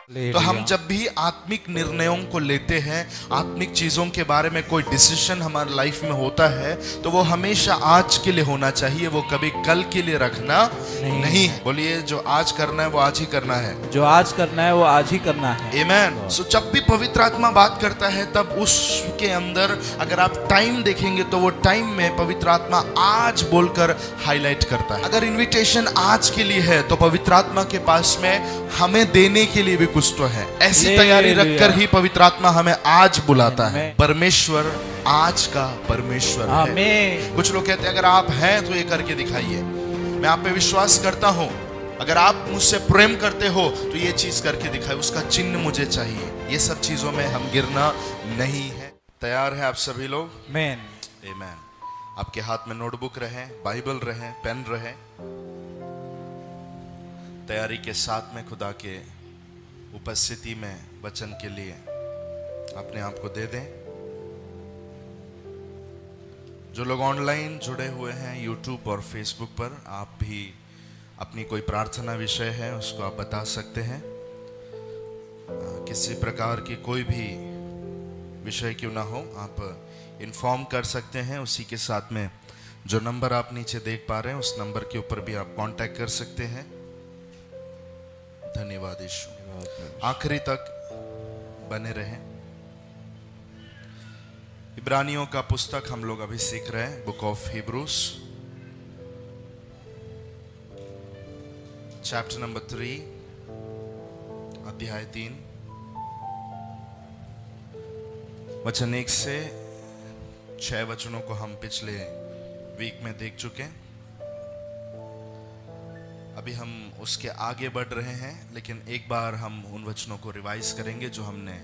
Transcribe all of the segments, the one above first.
तो हम जब भी आत्मिक निर्णयों को लेते हैं, आत्मिक चीजों के बारे में कोई डिसीजन हमारी लाइफ में होता है, तो वो हमेशा आज के लिए होना चाहिए, वो कभी कल के लिए रखना नहीं है। बोलिए, जो आज करना है वो आज ही करना है, जो आज करना है वो आज ही करना है। आमेन। सो जब भी पवित्र आत्मा बात करता है, तब उसके अंदर अगर आप टाइम देखेंगे तो वो टाइम में पवित्र आत्मा आज बोलकर हाईलाइट करता है। अगर इनविटेशन आज के लिए है, तो पवित्र आत्मा के पास में हमें देने के लिए भी कुछ तो है। ऐसी तैयारी रखकर ही पवित्र आत्मा हमें आज बुलाता है। परमेश्वर आज का परमेश्वर है। कुछ लोग कहते हैं अगर आप हैं तो ये करके दिखाइए। मैं आप पे विश्वास करता हूं, अगर आप मुझसे प्रेम करते हो तो ये चीज करके दिखाए, उसका चिन्ह मुझे चाहिए। ये सब चीजों में हम गिरना नहीं है। तैयार है आप सभी लोग? आमीन, आमीन। आपके हाथ में नोटबुक रहे, बाइबल रहे, पेन रहे। तैयारी के साथ में खुदा के उपस्थिति में वचन के लिए अपने आप को दे दें। जो लोग ऑनलाइन जुड़े हुए हैं यूट्यूब और फेसबुक पर, आप भी अपनी कोई प्रार्थना विषय है उसको आप बता सकते हैं। किसी प्रकार की कोई भी विषय क्यों ना हो, आप इन्फॉर्म कर सकते हैं। उसी के साथ में जो नंबर आप नीचे देख पा रहे हैं, उस नंबर के ऊपर भी आप कांटेक्ट कर सकते हैं। धन्यवाद यीशु। आखिरी तक बने रहें। इब्रानियों का पुस्तक हम लोग अभी सीख रहे हैं, book of Hebrews, chapter number 3, अध्याय 3, वचन 1 से 6 वचनों को हम पिछले वीक में देख चुके हैं। अभी हम उसके आगे बढ़ रहे हैं, लेकिन एक बार हम उन वचनों को रिवाइज करेंगे जो हमने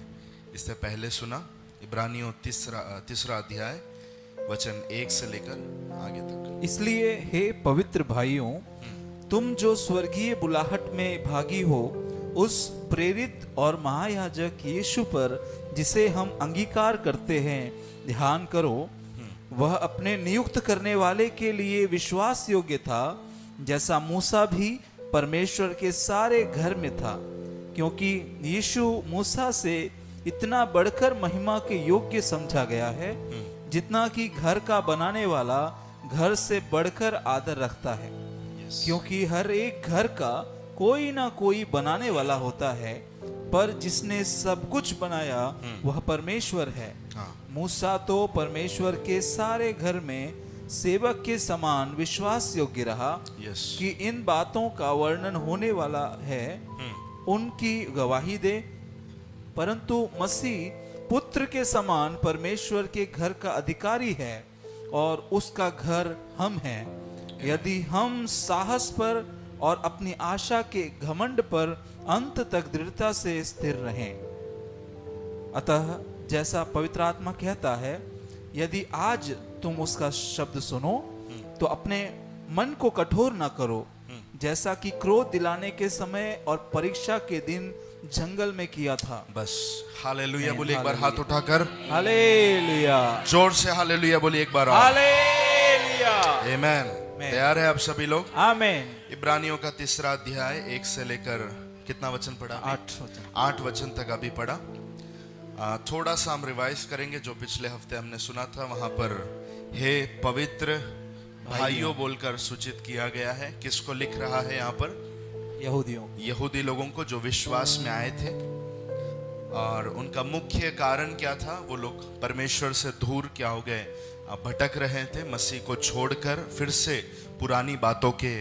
इससे पहले सुना। इब्रानियों तीसरा अध्याय वचन 1 से लेकर आगे तक। इसलिए हे पवित्र भाइयों, तुम जो स्वर्गीय बुलाहट में भागी हो, उस प्रेरित और महायाजक यीशु पर जिसे हम अंगीकार करते हैं ध्यान करो। वह अपने नियुक्त करने वाले के लिए विश्वास योग्य था, जैसा मूसा भी परमेश्वर के सारे घर में था, क्योंकि यीशु मूसा से इतना बढ़कर महिमा के योग्य समझा गया है, जितना कि घर का बनाने वाला घर से बढ़कर आदर रखता है। क्योंकि हर एक घर का कोई ना कोई बनाने वाला होता है, पर जिसने सब कुछ बनाया वह परमेश्वर है। मूसा तो परमेश्वर के सारे घर में सेवक के समान विश्वास योग्य रहा कि इन बातों का वर्णन होने वाला है, उनकी गवाही दे। परंतु मसीह पुत्र के समान परमेश्वर के घर का अधिकारी है, और उसका घर हम हैं, यदि हम साहस पर और अपनी आशा के घमंड पर अंत तक दृढ़ता से स्थिर रहें। अतः जैसा पवित्र आत्मा कहता है, यदि आज तुम उसका शब्द सुनो तो अपने मन को कठोर ना करो, जैसा कि क्रोध दिलाने के समय और परीक्षा के दिन जंगल में किया था। बस हालेलुया बोलिए एक बार हाथ उठाकर। हालेलुया, जोर से हालेलुया बोलिए एक बार। हालेलुया, आमेन। तैयार है आप सभी लोग? आमेन। इब्रानियों का तीसरा अध्याय 1 से लेकर कितना वचन पढ़ा? 8 वचन तक अभी पढ़ा। थोड़ा सा हम रिवाइज करेंगे जो पिछले हफ्ते हमने सुना था। वहां पर हे पवित्र भाइयों बोलकर सूचित किया गया है। किसको लिख रहा है यहाँ पर? यहूदी लोगों को, जो विश्वास में आए थे। और उनका मुख्य कारण क्या था? वो लोग परमेश्वर से दूर क्या हो गए? भटक रहे थे। मसीह को छोड़कर फिर से पुरानी बातों के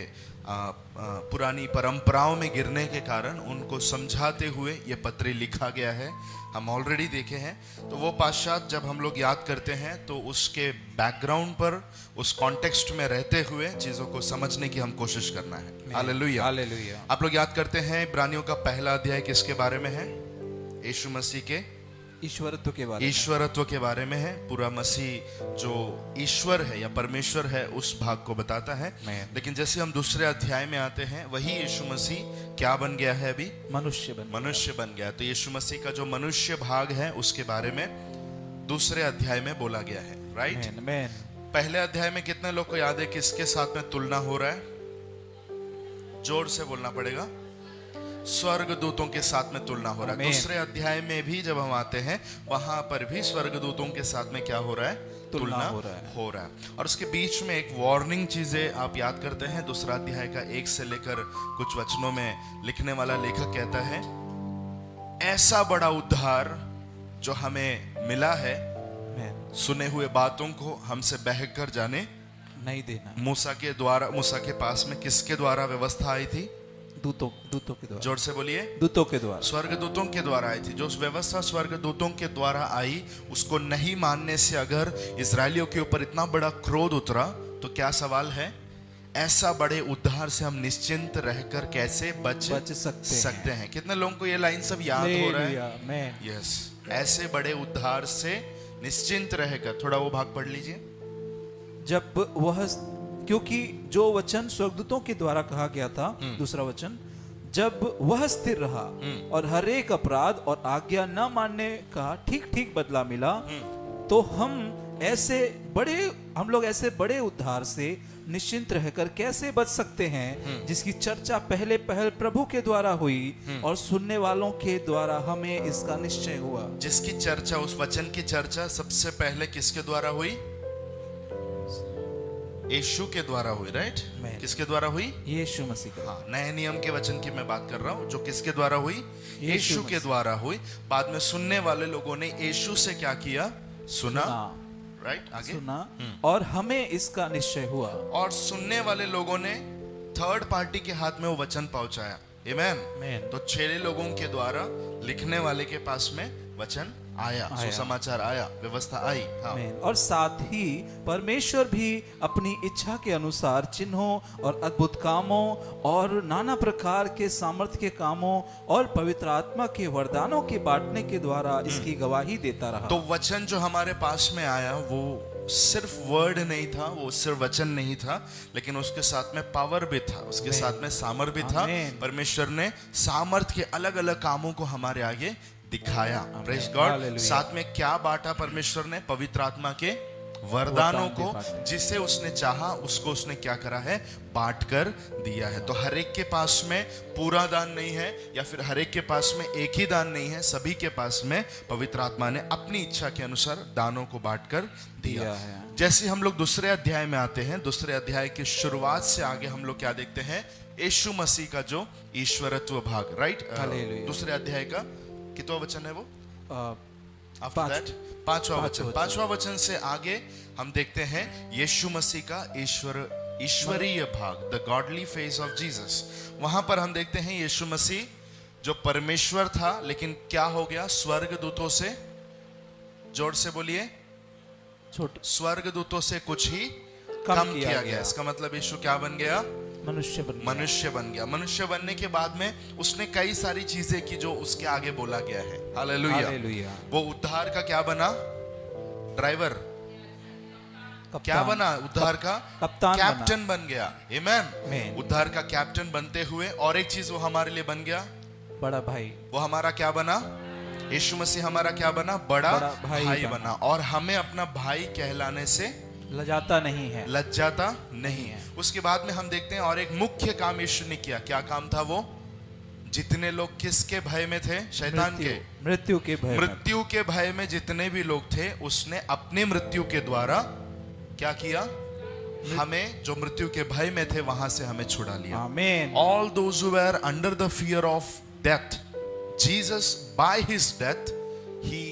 पुरानी परंपराओं में गिरने के कारण उनको समझाते हुए ये पत्री लिखा गया है। हम ऑलरेडी देखे हैं। तो वो पाश्चात्य जब हम लोग याद करते हैं तो उसके बैकग्राउंड पर, उस कॉन्टेक्स्ट में रहते हुए चीजों को समझने की हम कोशिश करना है। Hallelujah, hallelujah. आप लोग याद करते हैं इब्रानियों का पहला अध्याय किसके बारे में है? यीशु मसीह के ईश्वरत्व के बारे में है। पूरा मसीह जो ईश्वर है या परमेश्वर है उस भाग को बताता है। लेकिन जैसे हम दूसरे अध्याय में आते हैं, वही यीशु मसीह क्या बन गया है? अभी मनुष्य बन गया। तो यीशु मसीह का जो मनुष्य भाग है उसके बारे में दूसरे अध्याय में बोला गया है। राइट? पहले अध्याय में कितने लोग को याद है किसके साथ में तुलना हो रहा है? जोर से बोलना पड़ेगा। स्वर्गदूतों के साथ में तुलना हो रहा है। आमीन। दूसरे अध्याय में भी जब हम आते हैं वहां पर भी स्वर्गदूतों के साथ में क्या हो रहा है? तुलना हो रहा है। और उसके बीच में एक वार्निंग चीजें आप याद करते हैं, दूसरा अध्याय का 1 से लेकर कुछ वचनों में लिखने वाला लेखक कहता है, ऐसा बड़ा उद्धार जो हमें मिला है, आमीन। सुने हुए बातों को हमसे बहक कर जाने नहीं देना। मूसा के पास में किसके द्वारा व्यवस्था आई थी? दूतों के द्वारा। जोर से बोलिए। दूतों के द्वारा। स्वर्गदूतों के द्वारा आई थी। जो व्यवस्था स्वर्गदूतों के द्वारा आई, उसको नहीं मानने से अगर इजरायलियों के ऊपर इतना बड़ा क्रोध उतरा, तो क्या सवाल है? ऐसा बड़े उद्धार से हम निश्चिंत रहकर कैसे बच सकते हैं? कितने लोगों को ये लाइन सब याद हो रहा है? यस, ऐसे बड़े उद्धार से निश्चिंत रहकर। थोड़ा वो भाग पढ़ लीजिए। जब वह, क्योंकि जो वचन स्वर्गदूतों के द्वारा कहा गया था, दूसरा वचन, जब वह स्थिर रहा और हर एक अपराध और आज्ञा न मानने का ठीक ठीक बदला मिला, तो हम लोग ऐसे बड़े उद्धार से निश्चिंत रहकर कैसे बच सकते हैं, जिसकी चर्चा पहले प्रभु के द्वारा हुई और सुनने वालों के द्वारा हमें इसका निश्चय हुआ। जिसकी चर्चा, उस वचन की चर्चा सबसे पहले किसके द्वारा हुई? यीशु के द्वारा हुई, राइट? किसके द्वारा हुई? यीशु मसीह का। हाँ, नए नियम के वचन की मैं बात कर रहा हूँ, जो किसके द्वारा हुई? यीशु के द्वारा हुई। बाद में सुनने वाले लोगों ने यीशु से क्या किया? सुना। राइट, आगे सुना और हमें इसका निश्चय हुआ। और सुनने वाले लोगों ने थर्ड पार्टी के हाथ में वो वचन पहुंचाया। आमीन। तो 6 लोगों के द्वारा लिखने वाले के पास में वचन आया, सुसमाचार आया, व्यवस्था आई। हाँ। और साथ ही परमेश्वर भी अपनी इच्छा के अनुसार चिन्हों और अद्भुत कामों और नाना प्रकार के सामर्थ्य के कामों और पवित्र आत्मा के वरदानों के बांटने के द्वारा इसकी गवाही देता रहा। तो वचन जो हमारे पास में आया, वो सिर्फ वर्ड नहीं था, वो सिर्फ वचन नहीं था, लेकिन उसके साथ में पावर भी था, उसके साथ में सामर्थ भी था। परमेश्वर ने सामर्थ के अलग अलग कामों को हमारे आगे दिखाया। Praise God. साथ में क्या बांटा परमेश्वर ने? पवित्र आत्मा के वरदानों को, जिसे उसने चाहा उसको उसने क्या करा है? बांट कर दिया है। तो हर एक के पास में पूरा दान नहीं है, या फिर हर एक के पास में एक ही दान नहीं है। सभी के पास में पवित्र आत्मा ने अपनी इच्छा के अनुसार दानों को बांट कर दिया है। जैसे हम लोग दूसरे अध्याय में आते हैं, दूसरे अध्याय की शुरुआत से आगे हम लोग क्या देखते हैं? यीशु मसीह का जो ईश्वरत्व भाग, राइट? दूसरे अध्याय का कितना वचन है वो? आफ्टर दैट 5वां वचन। 5वां वचन से आगे हम देखते हैं यीशु मसीह का ईश्वरीय भाग, the godly face of Jesus. वहां पर हम देखते हैं यीशु मसीह जो परमेश्वर था, लेकिन क्या हो गया? स्वर्गदूतों से, जोर से बोलिए, स्वर्गदूतों से कुछ ही कम किया गया। इसका मतलब यीशु क्या बन गया? मनुष्य बन गया। मनुष्य बनने के बाद में उसने कई सारी चीजें की जो उसके आगे बोला गया है। हालेलुया। वो उद्धार का क्या बना? ड्राइवर। क्या बना? उद्धार का कैप्टन बन गया। आमीन। उद्धार का कैप्टन बनते हुए और एक चीज वो हमारे लिए बन गया, बड़ा भाई। वो हमारा क्या बना? यीशु मसीह हमारा क्या बना? बड़ा भाई बना। और हमें अपना भाई कहलाने से लजाता नहीं है। उसके बाद में हम देखते हैं और एक मुख्य काम यीशु ने किया। क्या काम था वो? जितने लोग किसके भय में थे? शैतान के, मृत्यु के भय में जितने भी लोग थे, उसने अपनी मृत्यु के द्वारा क्या किया? हमें, जो मृत्यु के भय में थे, वहां से हमें छुड़ा लिया। आमीन। All those who were under the fear of death, Jesus by his death he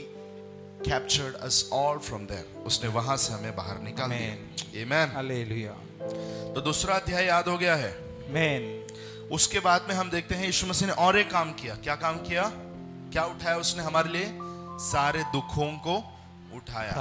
captured us all from there. उसने वहां से हमें बाहर निकाल दिया। Amen. हालेलुया। तो दूसरा अध्याय याद हो गया है। Amen. उसके बाद में हम देखते हैं यीशु मसीह ने और एक काम किया। क्या काम किया? क्या उठाया उसने हमारे लिए? सारे दुखों को उठाया।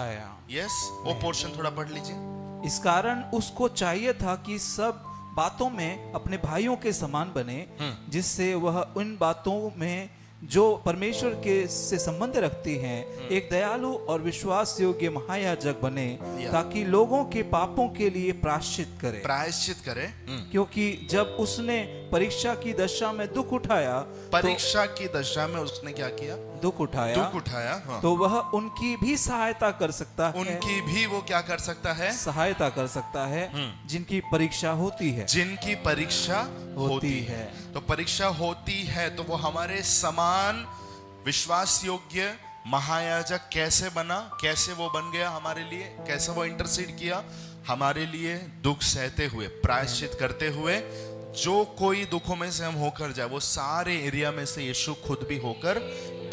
यस, वो पोर्शन थोड़ा पढ़ लीजिए। इस कारण उसको चाहिए था कि सब बातों में अपने भाइयों के समान बने, जिससे वह उन बातों में जो परमेश्वर के से संबंध रखती हैं एक दयालु और विश्वास योग्य महायाजक बने, ताकि लोगों के पापों के लिए प्रायश्चित करे। क्योंकि जब उसने परीक्षा की दशा में दुख उठाया, परीक्षा की दशा में उसने क्या किया? दुख उठाया हाँ। तो वह उनकी भी सहायता कर सकता है, उनकी भी वो क्या कर सकता है? सहायता कर सकता है जिनकी परीक्षा होती है, जिनकी परीक्षा होती है। तो परीक्षा होती है तो वो हमारे समान विश्वास योग्य महायाजक कैसे बना, कैसे वो बन गया हमारे लिए, कैसे वो इंटरसीड किया हमारे लिए, दुख सहते हुए, प्रायश्चित करते हुए। जो कोई दुखों में से हम होकर जाए वो सारे एरिया में से यीशु खुद भी होकर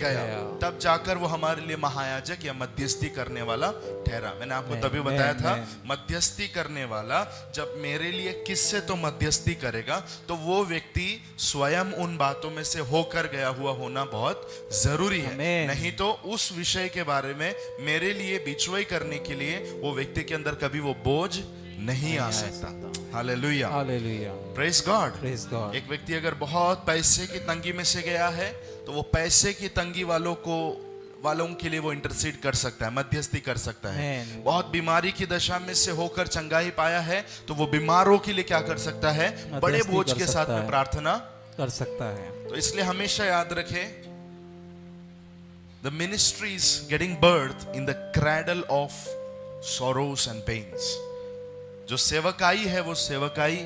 गया, तब जाकर वो हमारे लिए महायाजक या मध्यस्थी करने वाला ठहरा। मैंने आपको तभी बताया था मध्यस्थी करने वाला जब मेरे लिए किससे तो मध्यस्थी करेगा तो वो व्यक्ति स्वयं उन बातों में से होकर गया हुआ होना बहुत जरूरी है। नहीं तो उस विषय के बारे में मेरे लिए बिचवाई करने के लिए वो व्यक्ति के अंदर कभी वो बोझ नहीं आ सकता। Hallelujah, hallelujah, praise God, praise God. एक व्यक्ति अगर बहुत पैसे की तंगी में से गया है तो वो पैसे की तंगी वालों के लिए वो इंटरसीड कर सकता है, मध्यस्थी कर सकता है। बहुत बीमारी की दशा में से होकर चंगाई पाया है तो वो बीमारों के लिए क्या कर सकता है? बड़े बोझ के साथ में प्रार्थना कर सकता है। तो इसलिए हमेशा याद रखें, the ministry is getting birth in the cradle of sorrows and pains। जो सेवकाई है वो सेवकाई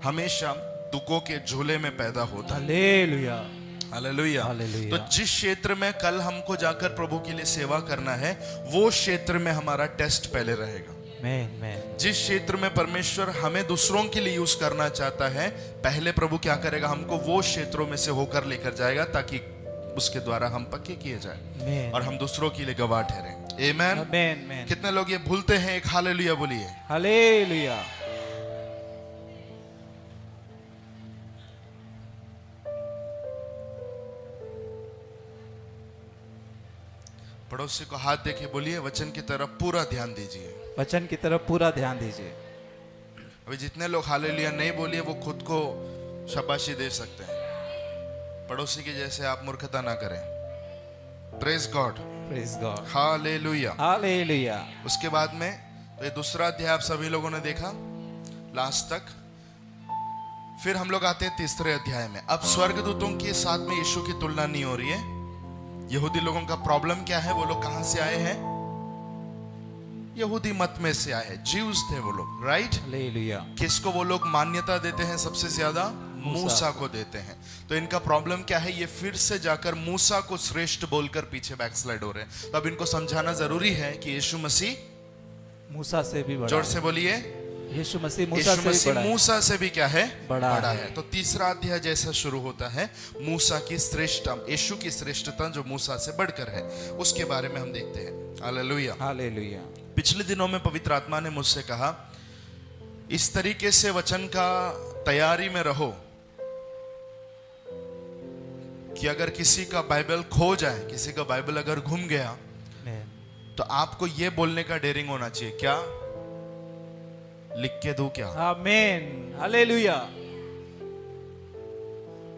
हमेशा दुखों के झूले में पैदा होता है। Hallelujah, hallelujah. तो जिस क्षेत्र में कल हमको जाकर प्रभु के लिए सेवा करना है वो क्षेत्र में हमारा टेस्ट पहले रहेगा। जिस क्षेत्र में परमेश्वर हमें दूसरों के लिए यूज करना चाहता है पहले प्रभु क्या करेगा? हमको वो क्षेत्रों में से होकर लेकर जाएगा ताकि उसके द्वारा हम पक्के किए जाए और हम दूसरों के लिए गवाह ठहरे। आमेन, आमेन। कितने लोग ये भूलते हैं? एक हालेलुया बोलिए। हालेलुया। पड़ोसी को हाथ देके बोलिए, वचन की तरफ पूरा ध्यान दीजिए। वचन की तरफ पूरा ध्यान दीजिए। अभी जितने लोग हालेलुया नहीं बोलिए वो खुद को शाबाशी दे सकते हैं। पड़ोसी के जैसे आप मूर्खता ना करें। Praise God, praise God, hallelujah, hallelujah. उसके बाद में तो ये दूसरा अध्याय आप सभी लोगों ने देखा लास्ट तक। फिर हम लोग आते हैं तीसरे अध्याय में। अब स्वर्गदूतों के साथ में यीशु की तुलना नहीं हो रही है। यहूदी लोगों का प्रॉब्लम क्या है? वो लोग कहां से आए हैं? यहूदी मत में से आए हैं, ज्यूज थे वो लोग, राइट? हालेलुया। किसको वो लोग मान्यता देते हैं सबसे ज्यादा? मूसा को देते हैं। तो इनका प्रॉब्लम क्या है? ये फिर से जाकर मूसा को श्रेष्ठ बोलकर पीछे बैकस्लाइड हो रहे हैं। तो अब इनको समझाना जरूरी है कि यीशु मसीह मूसा से भी बड़ा। जोर से बोलिए, यीशु मसीह मूसा से भी क्या है? बड़ा है। तो तीसरा अध्याय जैसा शुरू होता है मूसा की श्रेष्ठता, यीशु की श्रेष्ठता जो मूसा से बढ़कर है, उसके बारे में हम देखते हैं। Hallelujah, hallelujah. पिछले दिनों में पवित्र आत्मा ने मुझसे कहा, इस तरीके से वचन का तैयारी में रहो कि अगर किसी का बाइबल खो जाए, किसी का बाइबल अगर घूम गया तो आपको यह बोलने का डेयरिंग होना चाहिए, क्या लिख के दूं क्या? आमीन, हालेलुया।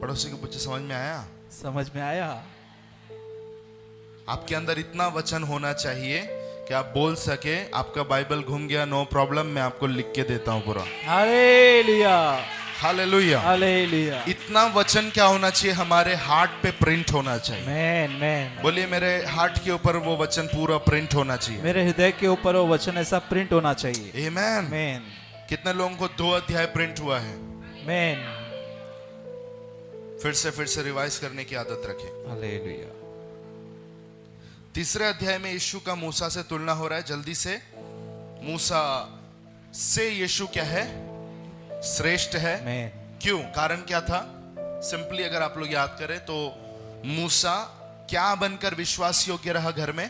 पड़ोसी को पूछे, समझ में आया? समझ में आया। आपके अंदर इतना वचन होना चाहिए कि आप बोल सके, आपका बाइबल घूम गया, नो प्रॉब्लम, मैं आपको लिख के देता हूं पूरा। Hallelujah, hallelujah, hallelujah. इतना वचन क्या होना चाहिए? हमारे हार्ट पे प्रिंट होना चाहिए। Man, man. बोलिए, मेरे हार्ट के ऊपर वो वचन पूरा प्रिंट होना चाहिए। मेरे हृदय के ऊपर वो वचन ऐसा प्रिंट होना चाहिए। आमेन, मैन। कितने लोगों को 2 अध्याय प्रिंट हुआ है? मैन। फिर से रिवाइज करने की आदत रखें। हालेलुया। तीसरे अध्याय में यीशु का मूसा से तुलना हो रहा है। जल्दी से, मूसा से यीशु क्या है? श्रेष्ठ है। क्यों? कारण क्या था? सिंपली अगर आप लोग याद करें तो मूसा क्या बनकर विश्वास योग्य रहा घर में?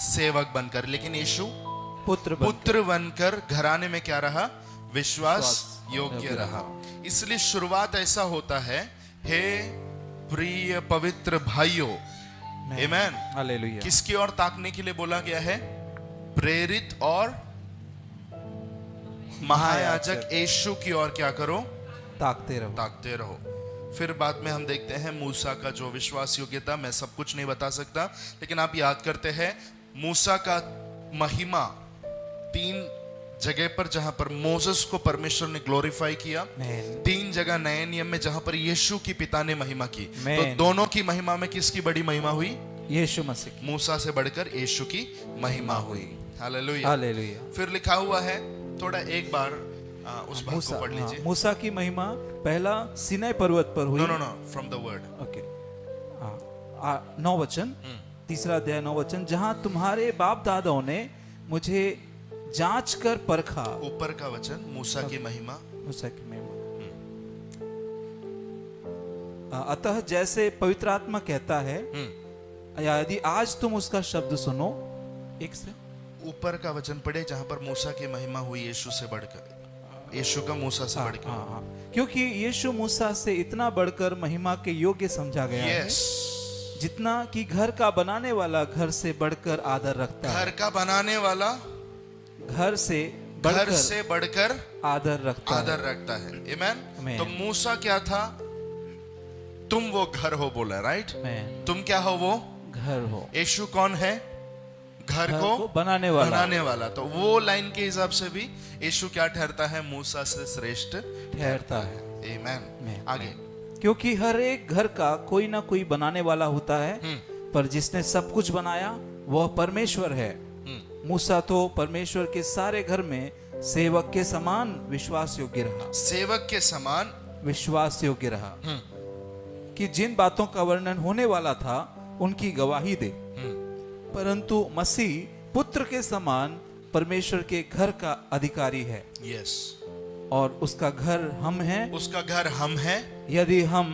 सेवक बनकर। लेकिन यीशु पुत्र बनकर घराने में क्या रहा? विश्वास योग्य रहा। इसलिए शुरुआत ऐसा होता है, हे प्रिय पवित्र भाइयों, आमेन, हालेलुया। किसकी ओर ताकने के लिए बोला गया है? प्रेरित और महायाजक यीशु की ओर क्या करो? ताकते रहो। फिर बाद में हम देखते हैं मूसा का जो विश्वास योग्यता, मैं सब कुछ नहीं बता सकता, लेकिन आप याद करते हैं मूसा का महिमा 3 जगह पर जहां पर मोसेस को परमेश्वर ने ग्लोरीफाई किया, 3 जगह नए नियम में जहां पर यीशु की पिता ने महिमा की। तो दोनों की महिमा में किसकी बड़ी महिमा हुई? यीशु मसीह की। मूसा से बढ़कर यीशु की महिमा हुई। हालेलुया। हालेलुया। फिर लिखा हुआ है, थोड़ा एक बार उस भाग को पढ़ लीजिए। मूसा की महिमा पहला सीनै पर्वत पर हुई। No no no, from the word. Okay. 9 वचन, तीसरा अध्याय 9 वचन, जहां तुम्हारे बाप दादाओं ने मुझे जांच कर परखा। ऊपर का वचन मूसा की महिमा। मूसा की महिमा। अतः जैसे पवित्र आत्मा कहता है, यदि आज तुम उसका शब्द सुनो। एक से ऊपर का वचन पढ़े जहां पर मूसा की महिमा हुई यीशु से बढ़कर, यीशु का मूसा से बढ़कर। क्योंकि यीशु मूसा से इतना बढ़कर महिमा के योग्य समझा गया है, जितना कि घर का बनाने वाला घर से बढ़कर आदर रखता है। घर का बनाने वाला घर से बढ़कर आदर रखता है। आमेन। तो मूसा क्या था? तुम वो घर हो बोला, राइट? तुम क्या हो? वो घर हो। यीशु कौन है? घर को बनाने वाला। तो वो लाइन के हिसाब से भी यीशु क्या ठहरता है? मूसा से श्रेष्ठ ठहरता है। आमेन। आगे, क्योंकि हर एक घर का कोई ना कोई बनाने वाला होता है, पर जिसने सब कुछ बनाया वह परमेश्वर है। मूसा तो परमेश्वर के सारे घर में सेवक के समान विश्वास योग्य रहा। सेवक के समान विश्वास योग्य रहा कि जिन बातों का वर्णन होने वाला था उनकी गवाही दे। परंतु मसीह पुत्र के समान परमेश्वर के घर का अधिकारी है। यस। और उसका घर हम हैं। उसका घर हम हैं यदि हम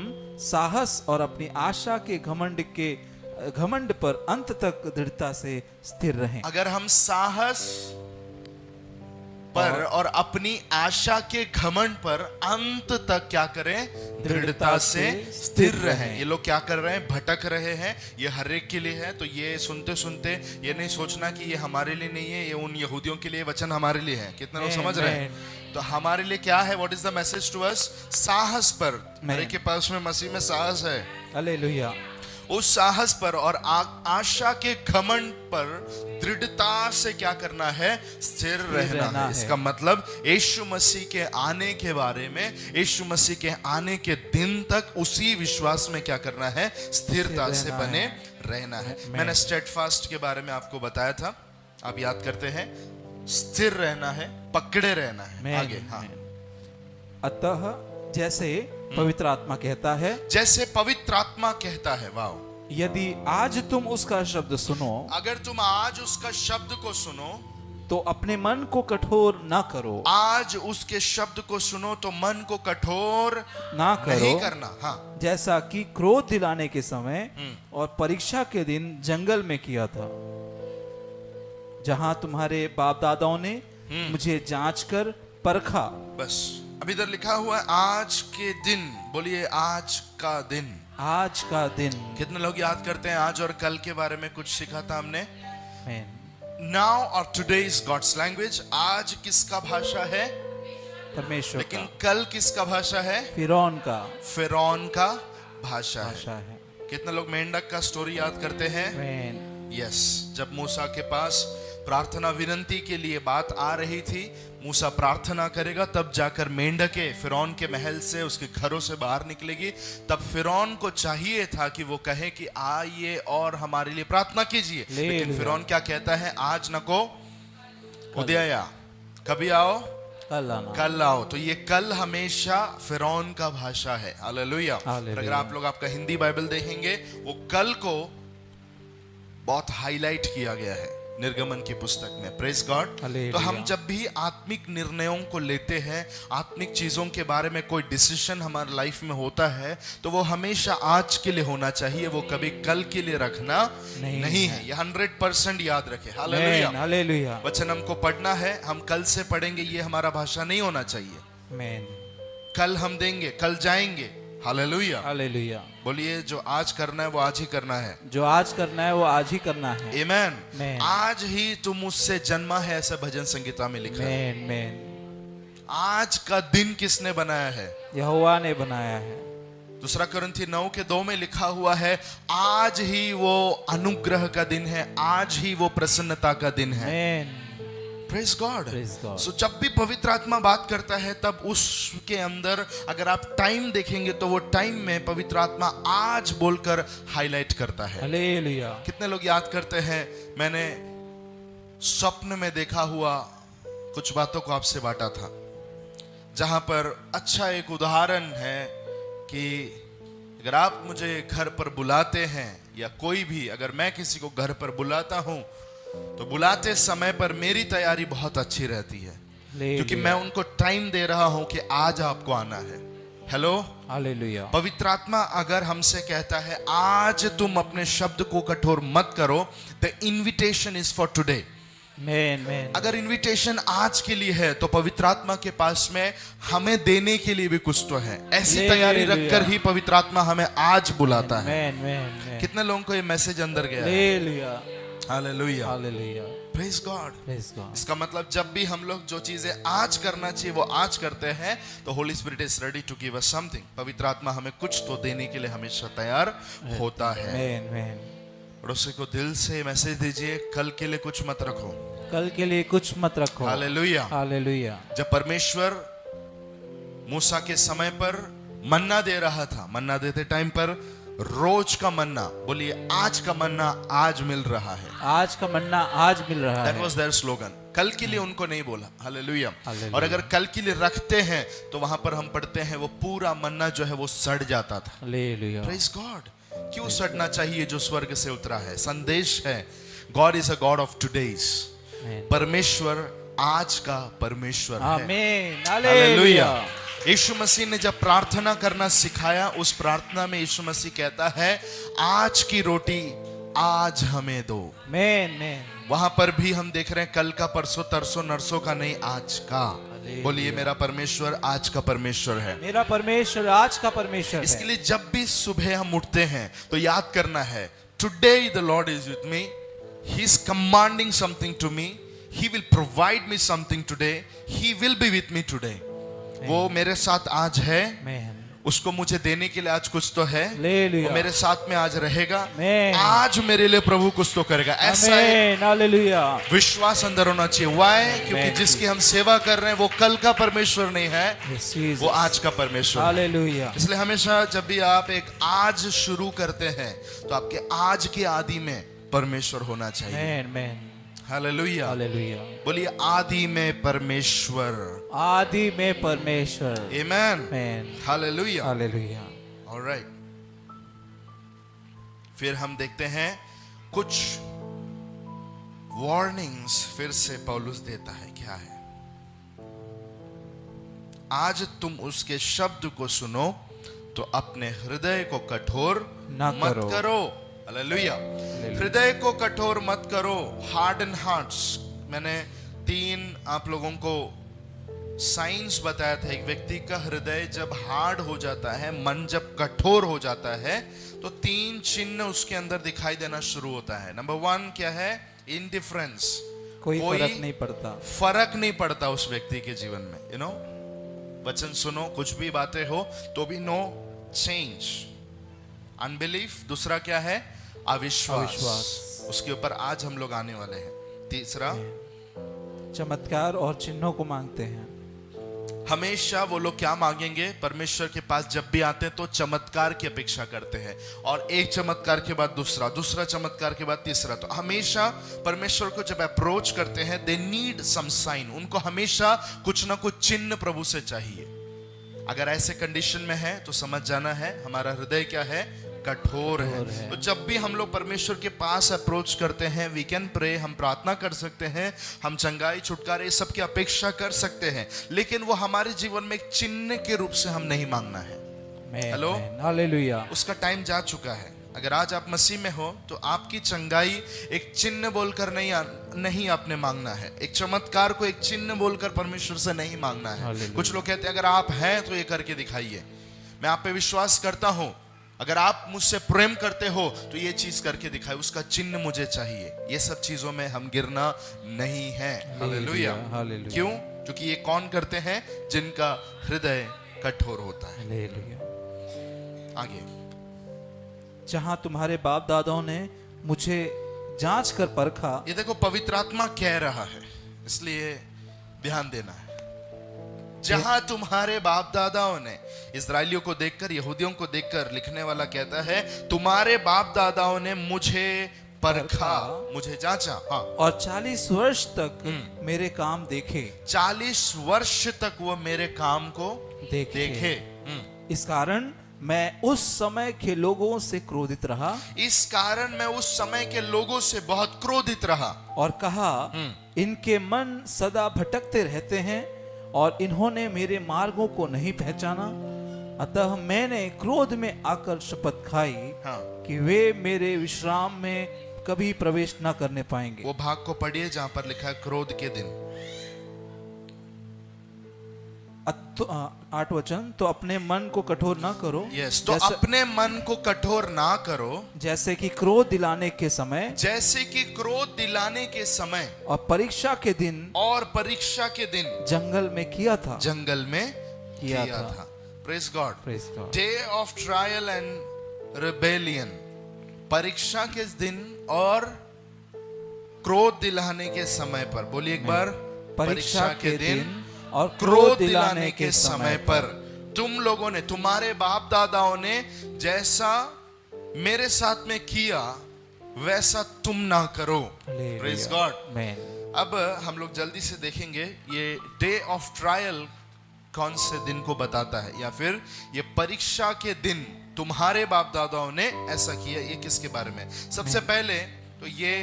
साहस और अपनी आशा के घमंड पर अंत तक दृढ़ता से स्थिर रहें। अगर हम साहस पर और अपनी आशा के घमंड पर अंत तक क्या करें? दृढ़ता से स्थिर रहें। ये लोग क्या कर रहे हैं? भटक रहे हैं। ये हर एक के लिए है। तो ये सुनते सुनते ये नहीं सोचना कि ये हमारे लिए नहीं है, ये उन यहूदियों के लिए वचन हमारे लिए है। कितने लोग समझ रहे हैं? तो हमारे लिए क्या है? What is the message to us? साहस पर। मेरे के पास में मसीह में साहस है। हालेलुया। उस साहस पर और आशा के घमंड पर दृढ़ता से क्या करना है? स्थिर रहना है। इसका मतलब यीशु मसीह के आने के बारे में, यीशु मसीह के आने के दिन तक उसी विश्वास में क्या करना है? स्थिरता से बने रहना है। मैंने स्टेडफास्ट के बारे में आपको बताया था, आप याद करते हैं? स्थिर रहना है, पकड़े रहना है। आगे। हाँ। अतः जैसे पवित्र आत्मा कहता है, जैसे पवित्र आत्मा कहता है। वाओ। यदि आज तुम उसका शब्द सुनो, अगर तुम आज उसका शब्द को सुनो, तो अपने मन को कठोर ना करो। आज उसके शब्द को सुनो तो मन को कठोर ना करो, नहीं करना। हाँ। जैसा कि क्रोध दिलाने के समय और परीक्षा के दिन जंगल में किया था, जहां तुम्हारे बाप दादाओं ने मुझे जांच कर परखा। बस अभी इधर लिखा हुआ है आज के दिन। बोलिए आज का दिन। आज का दिन। कितने लोग याद करते हैं आज और कल के बारे में कुछ सीखा था हमने? नाउ और टुडे इज गॉड्स लैंग्वेज। आज किसका भाषा है? परमेश्वर। लेकिन कल किसका भाषा है? फिरौन का। फिरौन का भाषा है। कितने लोग मेंढक का स्टोरी याद करते हैं? यस। जब मूसा के पास प्रार्थना विनंती के लिए बात आ रही थी, मूसा प्रार्थना करेगा तब जाकर मेंढके फिरौन के महल से, उसके घरों से बाहर निकलेगी। तब फिरौन को चाहिए था कि वो कहे कि आइए और हमारे लिए प्रार्थना कीजिए, लेकिन फिरौन क्या कहता है? आज न को उदया, कभी आओ, कल आओ। तो ये कल हमेशा फिरौन का भाषा है। हालेलुया। अगर आप लोग आपका हिंदी बाइबल देखेंगे, वो कल को बहुत हाईलाइट किया गया है निर्गमन की पुस्तक में। Praise God. तो हम जब भी आत्मिक निर्णयों को लेते हैं, आत्मिक चीजों के बारे में कोई डिसीजन हमारे लाइफ में होता है, तो वो हमेशा आज के लिए होना चाहिए, वो कभी कल के लिए रखना नहीं है। ये 100% याद रखे। हालेलुया। हालेलुया। वचन हमको पढ़ना है, हम कल से पढ़ेंगे, ये हमारा भाषा नहीं होना चाहिए। कल हम देंगे, कल जाएंगे। हालेलुया। हालेलुया। बोलिए जो आज करना है वो आज ही करना है। जो आज करना है वो आज ही करना है। आमेन। आज ही तू मुझसे जन्मा है, ऐसा भजन संगीता में लिखा है। आज का दिन किसने बनाया है? यहोवा ने बनाया है। दूसरा कुरिन्थी 9:2 में लिखा हुआ है, आज ही वो अनुग्रह का दिन है, आज ही वो प्रसन्नता का दिन है। Praise God. Praise God. सो जब भी पवित्र आत्मा बात करता है तब उसके अंदर अगर आप टाइम देखेंगे तो वो टाइम में पवित्र आत्मा आज बोलकर हाईलाइट करता है। हालेलुया। कितने लोग याद करते हैं, मैंने स्वप्न में देखा हुआ कुछ बातों को आपसे बांटा था, जहां पर अच्छा एक उदाहरण है कि अगर आप मुझे घर पर बुलाते हैं या कोई भी, अगर मैं किसी को घर पर बुलाता हूं तो बुलाते समय पर मेरी तैयारी बहुत अच्छी रहती है, क्योंकि मैं उनको टाइम दे रहा हूं कि आज आपको आना है। Hello, hallelujah. पवित्र आत्मा अगर हमसे कहता है आज तुम अपने शब्द को कठोर मत करो, the invitation is for today. Man अगर इनविटेशन आज के लिए है तो पवित्र आत्मा के पास में हमें देने के लिए भी कुछ तो है। ऐसी तैयारी रखकर ही पवित्र आत्मा हमें आज बुलाता है। मैन कितने लोगों को ये मैसेज अंदर गया? Hallelujah. Hallelujah, hallelujah. Praise God. Praise God. इसका मतलब जब भी हम लोग जो चीजें आज करना चाहिए वो आज करते हैं तो holy spirit is ready to give us something. पवित्र आत्मा हमें कुछ तो देने के लिए हमेशा तैयार होता है। मैन पड़ोसी को दिल से मैसेज दीजिए, कल के लिए कुछ मत रखो, कल के लिए कुछ मत रखो। हालेलुया। हालेलुया। जब परमेश्वर मूसा के समय पर मन्ना दे रहा था, मन्ना देते टाइम पर रोज का मन्ना, बोलिए आज का मन्ना आज मिल रहा है। आज का मन्ना आज मिल रहा दैट है। Was their slogan. कल के लिए उनको नहीं बोला। हालेलुया। हालेलुया। और अगर कल के लिए रखते हैं तो वहां पर हम पढ़ते हैं वो पूरा मन्ना जो है वो सड़ जाता था। हालेलुया। Praise God. क्यों सड़ना चाहिए? जो स्वर्ग से उतरा है, संदेश है। God is a God of today's. परमेश्वर आज का परमेश्वर है। आमीन। हालेलुया। हालेलुया। यीशु मसीह ने जब प्रार्थना करना सिखाया, उस प्रार्थना में यीशु मसीह कहता है आज की रोटी आज हमें दो। मैन वहां पर भी हम देख रहे हैं कल का, परसों, तरसों, नरसों का नहीं, आज का। बोलिए मेरा परमेश्वर आज का परमेश्वर है। मेरा परमेश्वर आज का परमेश्वर इसके है। लिए जब भी सुबह हम उठते हैं तो याद करना है, today the lord is with me, he is commanding something to me, he will provide me something today, he will be with me today. वो मेरे साथ आज है, मैन उसको मुझे देने के लिए आज कुछ तो है, हालेलुया। वो मेरे साथ में आज रहेगा, आमीन। आज मेरे लिए प्रभु कुछ तो करेगा। ऐसा एक आमीन। हालेलुया। विश्वास अंदर होना चाहिए। वाई? क्योंकि आमीन। जिसकी हम सेवा कर रहे हैं वो कल का परमेश्वर नहीं है, Yes, Jesus. वो आज का परमेश्वर है। हालेलुया। इसलिए हमेशा जब भी आप एक आज शुरू करते हैं तो आपके आज की आदि में परमेश्वर होना चाहिए। Man hallelujah. हालेलुया। बोलिए आदि में परमेश्वर। आदि में परमेश्वर। Amen. Man hallelujah. Hallelujah. Alright. फिर हम देखते हैं कुछ वार्निंग्स फिर से पौलुस देता है। क्या है? आज तुम उसके शब्द को सुनो तो अपने हृदय को कठोर ना मत करो। करो। हालेलुया। हृदय को कठोर मत करो, हार्ड एंड हार्ट्स। मैंने 3 आप लोगों को साइंस बताया था। एक व्यक्ति का हृदय जब हार्ड हो जाता है, मन जब कठोर हो जाता है, तो 3 चिन्ह उसके अंदर दिखाई देना शुरू होता है। नंबर 1 क्या है? इंडिफरेंस। कोई फर्क नहीं पड़ता। फर्क नहीं पड़ता उस व्यक्ति के जीवन में। यू नो, वचन सुनो, कुछ भी बातें हो तो भी नो चेंज। अनबिलीफ। दूसरा क्या है? अविश्वास। उसके ऊपर आज हम लोग आने वाले हैं। तीसरा, चमत्कार और चिन्हों को मांगते हैं। हमेशा वो लोग क्या मांगेंगे? परमेश्वर के पास जब भी आते हैं तो चमत्कार की अपेक्षा करते हैं, और एक चमत्कार के बाद दूसरा, दूसरा चमत्कार के बाद तीसरा। तो हमेशा परमेश्वर को जब अप्रोच करते हैं, दे नीड सम साइन। उनको हमेशा कुछ ना कुछ चिन्ह प्रभु से चाहिए। अगर ऐसे कंडीशन में है तो समझ जाना है हमारा हृदय क्या है? कठोर है। तो जब भी हम लोग परमेश्वर के पास अप्रोच करते हैं, वी कैन प्रे, हम प्रार्थना कर सकते हैं, हम चंगाई, छुटकारे सब की अपेक्षा कर सकते हैं, लेकिन वो हमारे जीवन में एक चिन्ह के रूप से हम नहीं मांगना है। Hello, hallelujah. उसका टाइम जा चुका है। अगर आज आप मसीह में हो तो आपकी चंगाई एक चिन्ह बोलकर नहीं आपने मांगना है। एक चमत्कार को एक चिन्ह बोलकर परमेश्वर से नहीं मांगना है। कुछ लोग कहते हैं अगर आप हैं तो ये करके दिखाइए। मैं आप पे विश्वास करता हूं, अगर आप मुझसे प्रेम करते हो तो ये चीज करके दिखाए, उसका चिन्ह मुझे चाहिए। ये सब चीजों में हम गिरना नहीं है। हालेलुया। क्यों? क्योंकि ये कौन करते हैं? जिनका हृदय कठोर होता है। हालेलुया। आगे, जहां तुम्हारे बाप दादाओं ने मुझे जांच कर परखा। ये देखो पवित्र आत्मा कह रहा है, इसलिए ध्यान देना है। जहां तुम्हारे बाप दादाओं ने, इजराइलियों को देखकर, यहूदियों को देखकर लिखने वाला कहता है, तुम्हारे बाप दादाओं ने मुझे परखा, मुझे जांचा। हाँ, और 40 वर्ष तक मेरे काम देखे। 40 वर्ष तक वो मेरे काम को देखे। इस कारण मैं उस समय के लोगों से क्रोधित रहा। इस कारण मैं उस समय के लोगों से बहुत क्रोधित रहा और कहा, इनके मन सदा भटकते रहते हैं और इन्होंने मेरे मार्गों को नहीं पहचाना। अतः मैंने क्रोध में आकर शपथ खाई कि वे मेरे विश्राम में कभी प्रवेश न करने पाएंगे। वो भाग को पढ़िए जहां पर लिखा है क्रोध के दिन। 8 वचन, तो अपने मन को कठोर ना करो। यस, तो अपने मन को कठोर ना करो, जैसे कि क्रोध दिलाने के समय, जैसे कि क्रोध दिलाने के समय, और परीक्षा के दिन, और परीक्षा के दिन जंगल में किया था। जंगल में किया था। Praise God. Praise God. Day of trial and rebellion, परीक्षा के दिन और क्रोध दिलाने के समय पर। बोलिए एक बार, परीक्षा के दिन और क्रोध दिलाने के समय पर तुम लोगों ने, तुम्हारे बाप दादाओं ने जैसा मेरे साथ में किया वैसा तुम ना करो। Praise God. अब हम लोग जल्दी से देखेंगे ये डे ऑफ ट्रायल कौन से दिन को बताता है, या फिर ये परीक्षा के दिन तुम्हारे बाप दादाओं ने ऐसा किया, ये किसके बारे में। सबसे पहले तो ये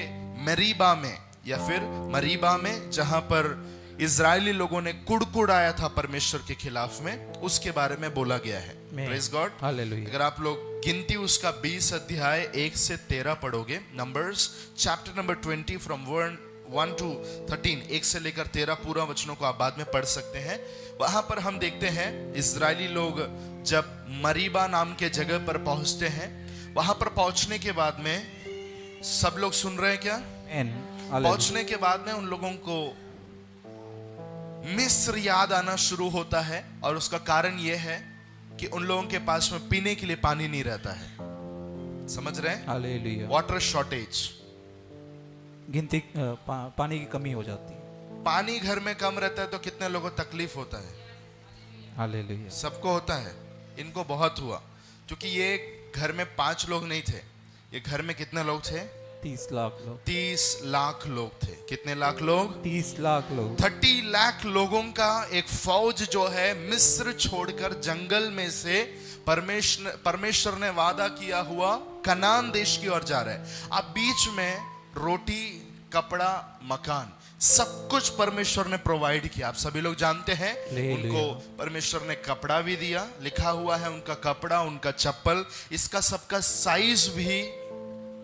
मरीबा में, या फिर मरीबा में, जहां पर इजरायली लोगों ने कुड़कुड़ाया था परमेश्वर के खिलाफ में, उसके बारे में बोला गया है। Praise God. हालेलुया। अगर आप लोग गिनती उसका 20 अध्याय 1 से 13 पढ़ोगे, numbers chapter number 20 from 1 to 13, 1 से लेकर 13 पूरा वचनों को आप बाद में पढ़ सकते हैं। वहां पर हम देखते हैं इजरायली लोग जब मरीबा नाम के जगह पर पहुंचते हैं, वहां पर पहुंचने के बाद में सब लोग सुन रहे हैं क्या? पहुंचने के बाद में उन लोगों को मिस्र याद आना शुरू होता है, और उसका कारण यह है कि उन लोगों के पास में पीने के लिए पानी नहीं रहता है। समझ रहे हैं? हालेलुया। वाटर शॉर्टेज, गिनती पानी की कमी हो जाती है। पानी घर में कम रहता है तो कितने लोगों को तकलीफ होता है? हालेलुया। सबको होता है, इनको बहुत हुआ, क्योंकि ये घर में 5 लोग नहीं थे, ये घर में कितने लोग थे? 30 लाख लोग। 30 लाख लोग थे। कितने लाख लोग? 30 लाख लोग। 30 लाख लोगों का एक फौज जो है मिस्र छोड़कर जंगल में से परमेश्वर ने वादा किया हुआ कनान देश की ओर जा रहा है। अब बीच में रोटी, कपड़ा, मकान, सब कुछ परमेश्वर ने प्रोवाइड किया। आप सभी लोग जानते हैं उनको परमेश्वर ने कपड़ा भी दिया, लिखा हुआ है उनका कपड़ा, उनका चप्पल, इसका सबका साइज भी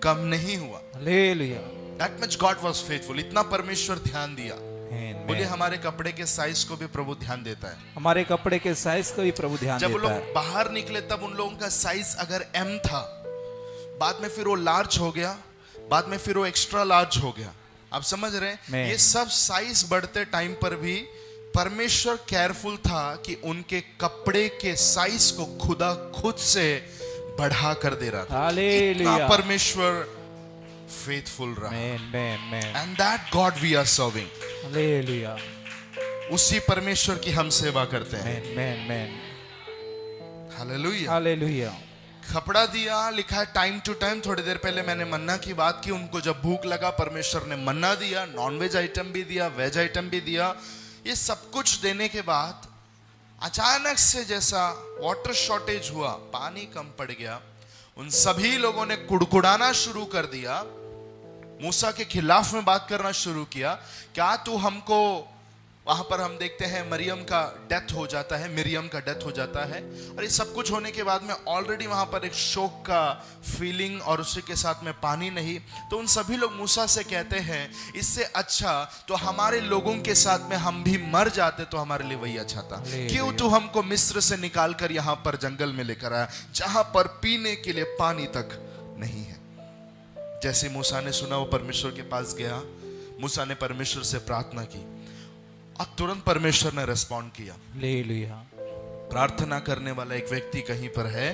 कम नहीं हुआ। Hallelujah. That much God was faithful। इतना परमेश्वर ध्यान दिया। बोलिए हमारे कपड़े के साइज को भी प्रभु ध्यान देता है। हमारे कपड़े के साइज को भी प्रभु ध्यान देता है। जब लोग बाहर निकले तब उन लोगों का साइज अगर M था, बाद में फिर वो लार्ज हो गया, बाद में फिर वो एक्स्ट्रा लार्ज हो गया। आप समझ रहे हैं? ये सब साइज बढ़ते टाइम पर भी परमेश्वर केयरफुल था कि उनके कपड़े के साइज को खुदा खुद से बढ़ा कर दे रहा था। इतना परमेश्वर फेथफुल रहा। And that God we are serving. Hallelujah. उसी परमेश्वर की हम सेवा करते हैं। हालेलुया। हालेलुया। कपड़ा दिया, लिखा है टाइम टू टाइम। थोड़ी देर पहले मैंने मन्ना की बात की, उनको जब भूख लगा परमेश्वर ने मन्ना दिया, नॉनवेज आइटम भी दिया, वेज आइटम भी दिया। ये सब कुछ देने के बाद अचानक से जैसा वाटर शॉर्टेज हुआ, पानी कम पड़ गया, उन सभी लोगों ने कुड़कुड़ाना शुरू कर दिया, मूसा के खिलाफ में बात करना शुरू किया। क्या तू हमको, वहां पर हम देखते हैं मरियम का डेथ हो जाता है, मिरियम का डेथ हो जाता है, और ये सब कुछ होने के बाद में ऑलरेडी वहां पर एक शोक का फीलिंग और उसी के साथ में पानी नहीं। तो उन सभी लोग मूसा से कहते हैं इससे अच्छा तो हमारे लोगों के साथ में हम भी मर जाते तो हमारे लिए वही अच्छा था। क्यों तू हमको मिस्र से निकाल कर यहाँ पर जंगल में लेकर आया जहां पर पीने के लिए पानी तक नहीं है। जैसे मूसा ने सुना वो परमेश्वर के पास गया, मूसा ने परमेश्वर से प्रार्थना की और तुरंत परमेश्वर ने रिस्पॉन्ड किया। हालेलुया। प्रार्थना करने वाला एक व्यक्ति कहीं पर है,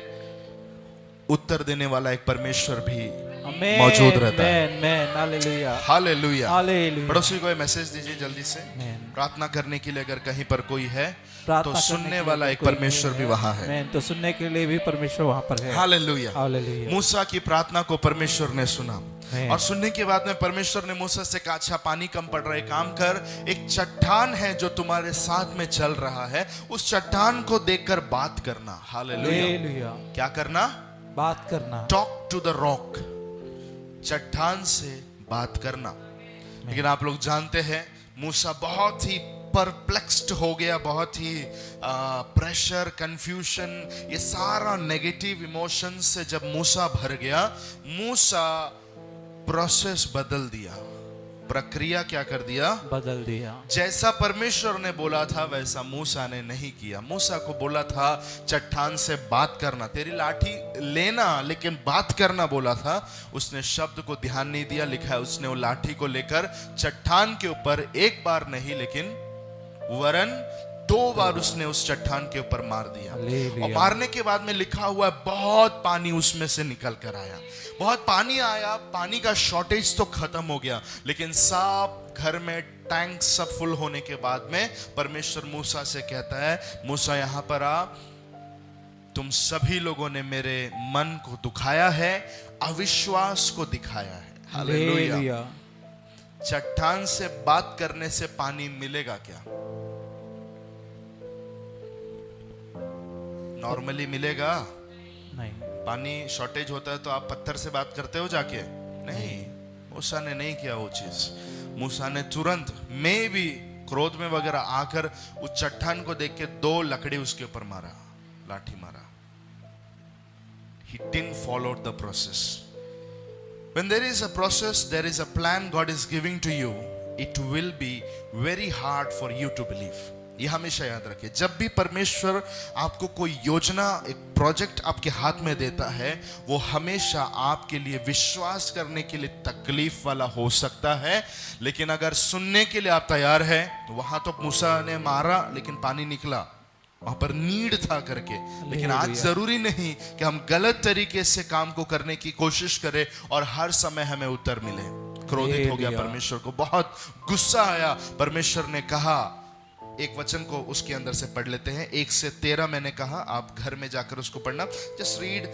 उत्तर देने वाला एक परमेश्वर भी आमेन, मौजूद रहता है। आमेन, आमेन, हालेलुया, हालेलुया। हालेलुया। पड़ोसी को ये मैसेज दीजिए जल्दी से। आमेन। प्रार्थना करने के लिए अगर कहीं पर कोई है प्रार्थना तो करने सुनने के लिए वाला अगर एक कोई परमेश्वर नहीं भी वहां है। आमेन, तो सुनने के लिए भी परमेश्वर वहां पर है। हालेलुया। हालेलुया। मूसा की प्रार्थना को परमेश्वर ने सुना आमेन। और सुनने के बाद में परमेश्वर ने मूसा से कहा, अच्छा पानी कम पड़ रहा है, काम कर, एक चट्टान है जो तुम्हारे साथ में चल रहा है, उस चट्टान को देखकर बात करना। हालेलुया। हालेलुया। क्या करना? बात करना। टॉक टू द रॉक, चट्टान से बात करना। लेकिन आप लोग जानते हैं मूसा बहुत ही परप्लेक्स्ड हो गया, बहुत ही प्रेशर, कंफ्यूजन, ये सारा नेगेटिव इमोशन से जब मूसा भर गया, मूसा प्रोसेस बदल दिया, प्रक्रिया क्या कर दिया? बदल दिया। जैसा परमेश्वर ने बोला था वैसा मूसा ने नहीं किया। मूसा को बोला था चट्टान से बात करना, तेरी लाठी लेना, लेकिन बात करना बोला था, उसने शब्द को ध्यान नहीं दिया। लिखा है उसने वो लाठी को लेकर चट्टान के ऊपर एक बार नहीं लेकिन वरन 2 बार उसने उस चट्टान के ऊपर मार दिया। और मारने के बाद में लिखा हुआ है बहुत पानी उसमें से निकल कर आया, बहुत पानी आया, पानी का शॉर्टेज तो खत्म हो गया, लेकिन सब घर में टैंक सब फुल होने के बाद में परमेश्वर मूसा से कहता है, मूसा यहां पर आ, तुम सभी लोगों ने मेरे मन को दुखाया है, अविश्वास को दिखाया है। हालेलुया। चट्टान से बात करने से पानी मिलेगा क्या? नॉर्मली मिलेगा नहीं। पानी शॉर्टेज होता है तो आप पत्थर से बात करते हो जाके? नहीं, मूसा ने नहीं किया वो चीज। मूसा ने तुरंत में भी क्रोध में वगैरह आकर उस चट्टान को देख के 2 लकड़ी उसके ऊपर मारा, लाठी मारा। He didn't follow the process. When there is a process, there is a plan God is giving to you, it will be very hard for you to believe. ये हमेशा याद रखें, जब भी परमेश्वर आपको कोई योजना, एक प्रोजेक्ट आपके हाथ में देता है, वो हमेशा आपके लिए विश्वास करने के लिए तकलीफ वाला हो सकता है, लेकिन अगर सुनने के लिए आप तैयार हैं, वहां तो मूसा ने मारा लेकिन पानी निकला, वहां पर नीड था करके। लेकिन आज जरूरी नहीं कि हम गलत तरीके से काम को करने की कोशिश करें और हर समय हमें उत्तर मिले। क्रोधित हो गया परमेश्वर को, बहुत गुस्सा आया। परमेश्वर ने कहा, एक वचन को उसके अंदर से पढ़ लेते हैं, 1 से 13 मैंने कहा, आप घर में जाकर उसको पढ़ना। जस्ट रीड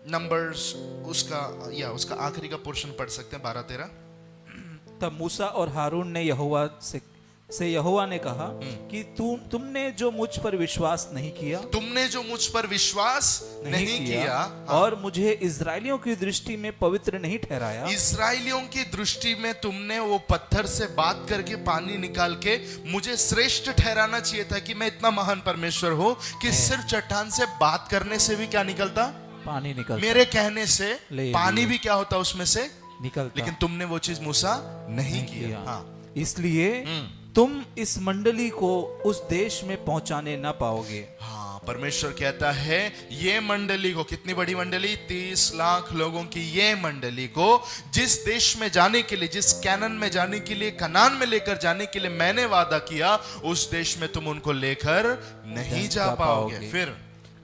नंबर्स, उसका आखिरी का पोर्शन पढ़ सकते हैं, 12-13। तब मूसा और हारून ने यहोवा से यहोवा ने कहा कि तुमने जो मुझ पर विश्वास नहीं किया, तुमने जो मुझ पर विश्वास नहीं किया और मुझे इजराइलियों की दृष्टि में पवित्र नहीं ठहराया, इजराइलियों की दृष्टि में तुमने वो पत्थर से बात करके पानी निकाल के मुझे श्रेष्ठ ठहराना चाहिए था कि मैं इतना महान परमेश्वर हूं कि सिर्फ चट्टान से बात करने से भी क्या निकलता? पानी निकलता। मेरे कहने से पानी भी क्या होता उसमें से निकलता। लेकिन तुमने वो चीज मूसा नहीं किया। हाँ। इसलिए तुम इस मंडली को उस देश में पहुंचाने ना पाओगे। हाँ, परमेश्वर कहता है ये मंडली को, कितनी बड़ी मंडली? 30 लाख लोगों की ये मंडली को जिस देश में जाने के लिए, जिस कैनान में जाने के लिए, कनान में लेकर जाने के लिए मैंने वादा किया, उस देश में तुम उनको लेकर नहीं जा पाओगे। फिर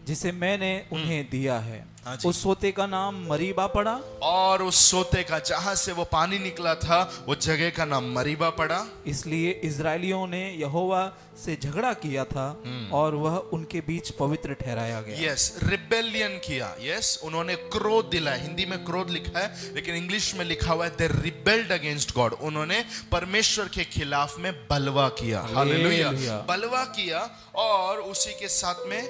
जिसे मैंने उन्हें दिया है, उस सोते का नाम मरीबा पड़ा, और उस सोते का जहां से वो पानी निकला था वो जगह का नाम मरीबा पड़ा। इसलिए इजराइलियों ने यहोवा से झगड़ा किया था और वह उनके बीच पवित्र ठहराया गया। यस, रिबेलियन किया। यस, उन्होंने क्रोध दिलाया। हिंदी में क्रोध लिखा है लेकिन इंग्लिश में लिखा हुआ है दे रिबेल्ड अगेंस्ट गॉड। उन्होंने परमेश्वर के खिलाफ में बलवा किया। हालेलुया। बलवा किया। और उसी के साथ में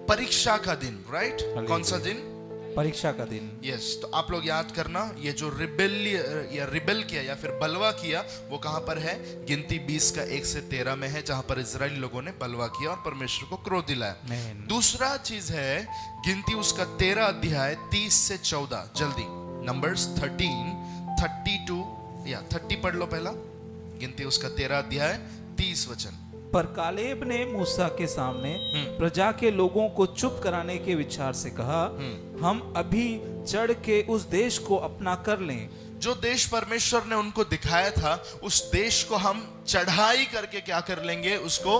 परीक्षा का दिन, राइट? कौन सा दिन? परीक्षा का दिन। यस, तो आप लोग याद करना, ये जो रिबेल किया या फिर बलवा किया वो कहां पर है? गिनती 20 का 1 से 13 में है, जहां पर इजराइली लोगों ने बलवा किया और परमेश्वर को क्रोध दिलाया। दूसरा चीज है गिनती उसका 13 अध्याय 30 से 14। जल्दी, नंबर्स 30 पढ़ लो पहला। गिनती उसका 13 अध्याय 30 वचन। पर कालेब ने मूसा के सामने प्रजा के लोगों को चुप कराने के विचार से कहा, हम अभी चढ़ के उस देश को अपना कर लें। जो देश परमेश्वर ने उनको दिखाया था, उस देश को हम चढ़ाई करके क्या कर लेंगे? उसको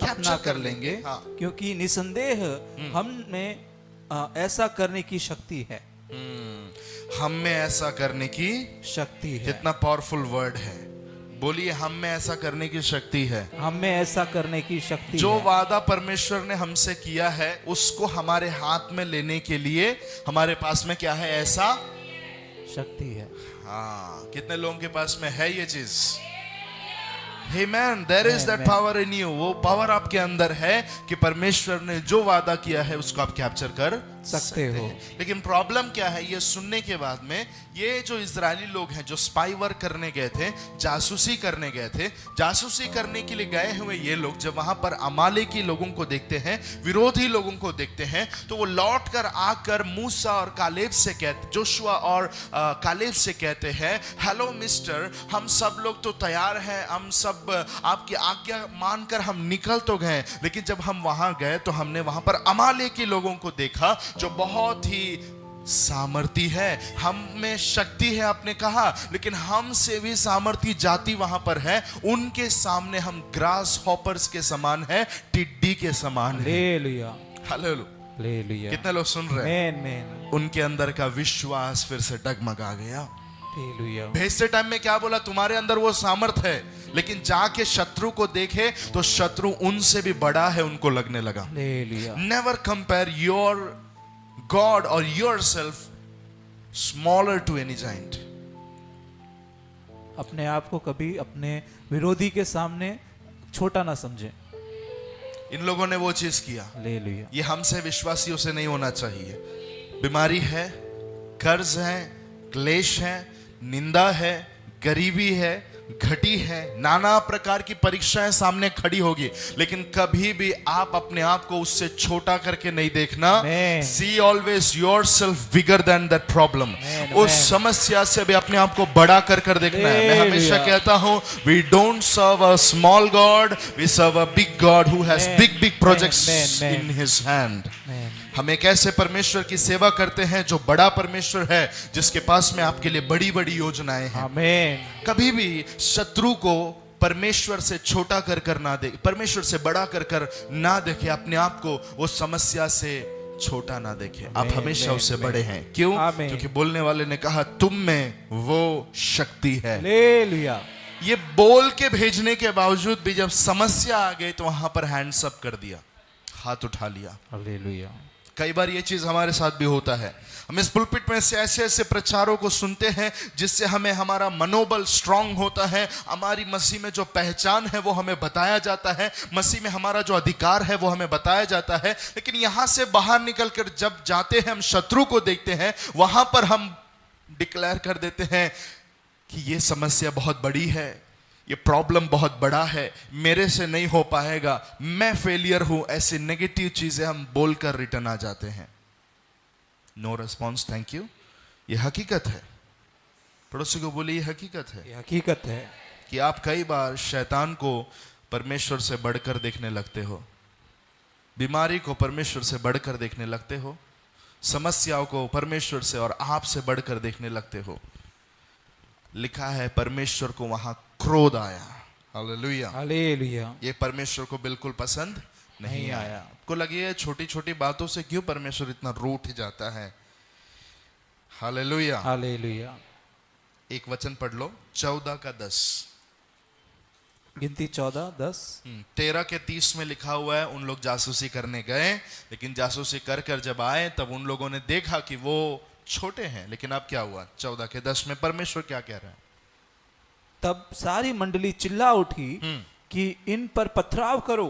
अपना कर लेंगे। हाँ। क्योंकि निसंदेह हम में ऐसा करने की शक्ति है। हम में ऐसा करने की शक्ति है। कितना पावरफुल वर्ड है। बोलिए, हम में ऐसा करने की शक्ति है। हम में ऐसा करने की शक्ति जो है। वादा परमेश्वर ने हमसे किया है उसको हमारे हाथ में लेने के लिए हमारे पास में क्या है? ऐसा शक्ति है। हाँ, कितने लोगों के पास में है ये चीज? Amen. There is that power in you. वो पावर आपके अंदर है कि परमेश्वर ने जो वादा किया है उसको आप कैप्चर कर सकते हो। लेकिन प्रॉब्लम क्या है? ये सुनने के बाद में ये जो इजरायली लोग हैं जो स्पाई वर्क करने गए थे, जासूसी करने गए थे, जासूसी करने के लिए गए हुए ये लोग जब वहां पर अमालेकी लोगों को देखते हैं, विरोधी लोगों को देखते हैं, तो वो लौट कर आकर मूसा और कालेब से कहते, जोशुआ और कालेब से कहते हैं, हेलो मिस्टर, हम सब लोग तो तैयार हैं, हम सब आपकी आज्ञा मानकर हम निकल तो गए, लेकिन जब हम वहां गए तो हमने वहां पर अमालेकी लोगों को देखा जो बहुत ही सामर्थी है, हम में शक्ति है आपने कहा, लेकिन हमसे भी सामर्थी जाति वहां पर है, उनके सामने हम ग्रास हॉपर्स के समान है, टिड्डी के समान है। Hallelujah, hallelujah. कितने लोग सुन रहे हैं? उनके अंदर का विश्वास फिर से डगमगा गया। भेजते टाइम में क्या बोला? तुम्हारे अंदर वो सामर्थ है, लेकिन जाके शत्रु को देखे तो शत्रु उनसे भी बड़ा है, उनको लगने लगा। नेवर कंपेयर योर गॉड और yourself smaller to any giant. अपने आप को कभी अपने विरोधी के सामने छोटा ना समझे। इन लोगों ने वो चीज किया। ये हमसे विश्वासियों से नहीं होना चाहिए। बीमारी है, कर्ज है, क्लेश है, निंदा है, गरीबी है, घटी है, नाना प्रकार की परीक्षाएं सामने खड़ी होगी, लेकिन कभी भी आप अपने आप को उससे छोटा करके नहीं देखना। See always yourself bigger than that problem. उस समस्या से भी अपने आप को बड़ा कर देखना है। मैं हमेशा कहता हूं, we don't serve a small God, we serve a big God who has big projects in his hand. हम एक ऐसे परमेश्वर की सेवा करते हैं जो बड़ा परमेश्वर है, जिसके पास में आपके लिए बड़ी बड़ी योजनाएं हैं। आमीन। कभी भी शत्रु को परमेश्वर से छोटा कर ना देखे, परमेश्वर से बड़ा कर ना देखे, अपने आप को वो समस्या से छोटा ना देखे। आप हमेशा उससे बड़े हैं। क्यों? क्योंकि बोलने वाले ने कहा, तुम में वो शक्ति है। हालेलुया। ये बोल के भेजने के बावजूद भी जब समस्या आ गई तो वहां पर हैंड्स अप कर दिया, हाथ उठा लिया। हालेलुया। कई बार ये चीज हमारे साथ भी होता है। हम इस पुलपिट में से ऐसे ऐसे प्रचारों को सुनते हैं जिससे हमें हमारा मनोबल स्ट्रांग होता है, हमारी मसीह में जो पहचान है वो हमें बताया जाता है, मसीह में हमारा जो अधिकार है वो हमें बताया जाता है, लेकिन यहां से बाहर निकलकर जब जाते हैं, हम शत्रु को देखते हैं, वहां पर हम डिक्लेयर कर देते हैं कि ये समस्या बहुत बड़ी है, ये प्रॉब्लम बहुत बड़ा है, मेरे से नहीं हो पाएगा, मैं फेलियर हूं, ऐसी नेगेटिव चीजें हम बोलकर रिटर्न आ जाते हैं। No response, thank you. ये हकीकत है। पड़ोसी को बोलिए, ये हकीकत है। ये हकीकत है कि आप कई बार शैतान को परमेश्वर से बढ़कर देखने लगते हो, बीमारी को परमेश्वर से बढ़कर देखने लगते हो, समस्याओं को परमेश्वर से और आप से बढ़कर देखने लगते हो। लिखा है परमेश्वर को वहां क्रोध आया। Hallelujah, hallelujah. ये परमेश्वर को बिल्कुल पसंद नहीं आया। आपको लगे छोटी छोटी बातों से क्यों परमेश्वर इतना रूठ जाता है? Hallelujah, hallelujah. एक वचन पढ़ लो, 14:10। गिनती 14:10। 13 के 30 में लिखा हुआ है, उन लोग जासूसी करने गए, लेकिन जासूसी कर जब आए तब उन लोगों ने देखा कि वो छोटे हैं, लेकिन अब क्या हुआ? 14:10 में परमेश्वर क्या कह रहे हैं? तब सारी मंडली चिल्ला उठी कि इन पर पथराव करो।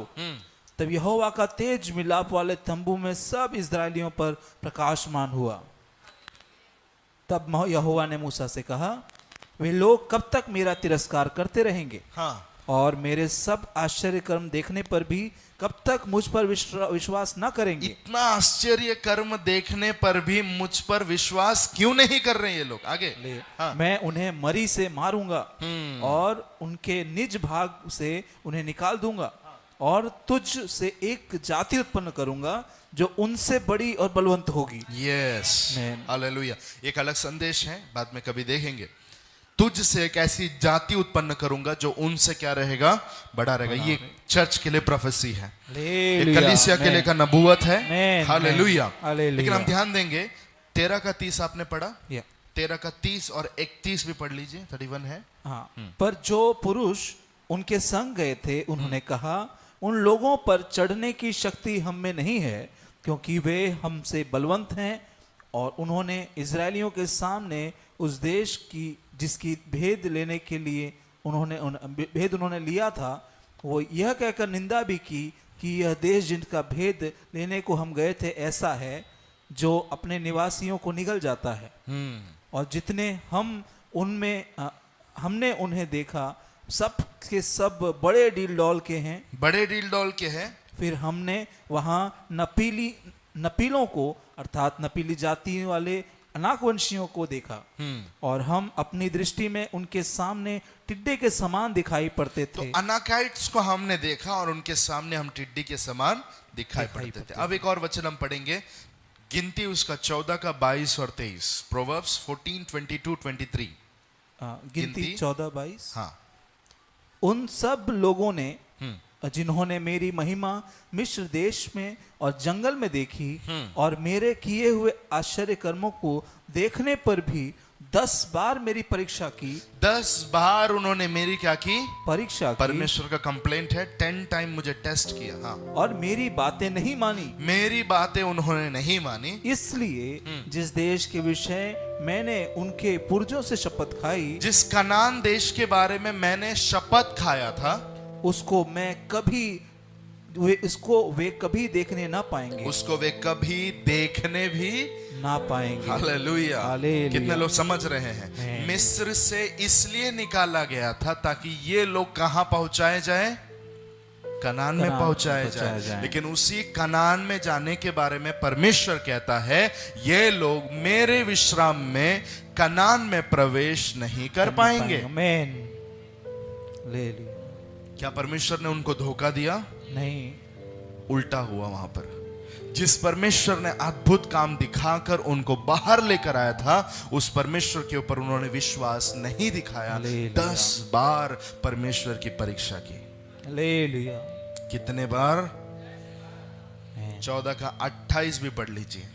तब यहोवा का तेज मिलाप वाले तंबू में सब इस्राएलियों पर प्रकाशमान हुआ। तब यहोवा ने मूसा से कहा, वे लोग कब तक मेरा तिरस्कार करते रहेंगे? हाँ। और मेरे सब आश्चर्य कर्म देखने पर भी कब तक मुझ पर विश्वास न करेंगे? इतना आश्चर्य कर्म देखने पर भी मुझ पर विश्वास क्यों नहीं कर रहे ये लोग? आगे। हाँ। मैं उन्हें मरी से मारूंगा और उनके निज भाग से उन्हें निकाल दूंगा और तुझ से एक जाति उत्पन्न करूंगा जो उनसे बड़ी और बलवंत होगी। Yes, hallelujah. एक अलग संदेश है, बाद में कभी देखेंगे। तुझ से एक ऐसी जाति उत्पन्न करूंगा जो उनसे क्या रहेगा? बड़ा रहेगा। ये चर्च के लिए प्रोफेसी है, ये कलीसिया के लिए का नबूवत है। हालेलुया। लेकिन हम ध्यान देंगे 13 का 30 आपने पढ़ा, या 13 का 30 और 31 भी पढ़ लीजिए, 31 है। हाँ, पर जो पुरुष उनके संग गए थे उन्होंने कहा, उन लोगों पर चढ़ने की शक्ति हम में नहीं है, क्योंकि वे हमसे बलवंत हैं। और उन्होंने इजरायलियों के सामने उस देश की जिसकी भेद लेने के लिए उन्होंने लिया था, वो यह कहकर निंदा भी की कि यह देश जिनका भेद लेने को हम गए थे ऐसा है जो अपने निवासियों को निगल जाता है। और जितने हमने उन्हें देखा सब के सब बड़े डील डॉल के हैं, बड़े डील डॉल के हैं। फिर हमने वहाँ नपीलों को अर्थात नपीली जाति वाले अनाकवंशियों को देखा, और हम अपनी दृष्टि में उनके सामने टिड्डे के समान दिखाई पड़ते थे। तो अनाकाइट्स को हमने देखा और उनके सामने हम टिड्डी के समान दिखाई पड़ते थे। अब एक और वचन हम पढ़ेंगे, गिनती उसका 14 का 22 और 23, प्रोवर्ब्स 14, 22, 23। गिनती 14-22। हाँ। उन सब लोगों ने जिन्होंने मेरी महिमा मिस्र देश में और जंगल में देखी और मेरे किए हुए आश्चर्य कर्मों को देखने पर भी 10 बार मेरी परीक्षा की। 10 बार उन्होंने मेरी क्या की? परीक्षा की। परमेश्वर का कंप्लेंट है, 10 टाइम मुझे टेस्ट किया। हाँ। और मेरी बातें नहीं मानी, मेरी बातें उन्होंने नहीं मानी। इसलिए जिस देश के विषय मैंने उनके पुरजों से शपथ खाई, जिस कनान देश के बारे में मैंने शपथ खाया था, उसको वे कभी देखने ना पाएंगे, उसको वे कभी देखने भी ना पाएंगे। हालेलुया। हालेलुया। कितने लोग समझ रहे हैं? मिस्र से इसलिए निकाला गया था ताकि ये लोग कहां पहुंचाए जाए? कनान में पहुंचाए जाए। लेकिन उसी कनान में जाने के बारे में परमेश्वर कहता है, ये लोग मेरे विश्राम में कनान में प्रवेश नहीं कर पाएंगे। आमीन। ले लिया। क्या परमेश्वर ने उनको धोखा दिया? नहीं, उल्टा हुआ। वहां पर जिस परमेश्वर ने अद्भुत काम दिखाकर उनको बाहर लेकर आया था, उस परमेश्वर के ऊपर उन्होंने विश्वास नहीं दिखाया। 10 बार परमेश्वर की परीक्षा की। ले लिया। कितने बार? 14 का 28 भी पढ़ लीजिए,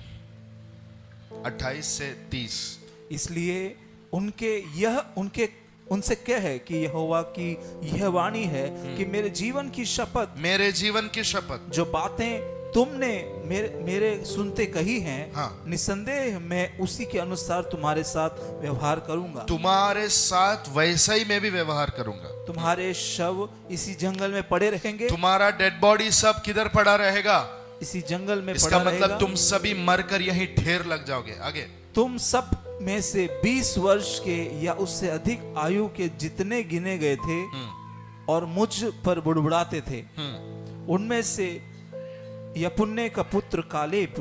28 से 30। इसलिए उनसे क्या है कि यहोवा की यह वाणी है कि मेरे जीवन की शपथ, जो बातें तुमने मेरे सुनते कही हैं, हाँ। निसंदेह मैं उसी के अनुसार तुम्हारे साथ व्यवहार करूंगा। तुम्हारे साथ वैसा ही मैं भी व्यवहार करूंगा। तुम्हारे शव इसी जंगल में पड़े रहेंगे। तुम्हारा डेड बॉडी सब किधर पड़ा रहेगा? इसी जंगल में इसका पड़ा मतलब रहेगा। तुम सभी मरकर यहीं ढेर लग जाओगे। आगे, तुम सब में से 20 वर्ष के या उससे अधिक आयु के जितने गिने गए थे और मुझ पर बुड़बुड़ाते थे, उनमें से यपुन्ने का पुत्र कालेब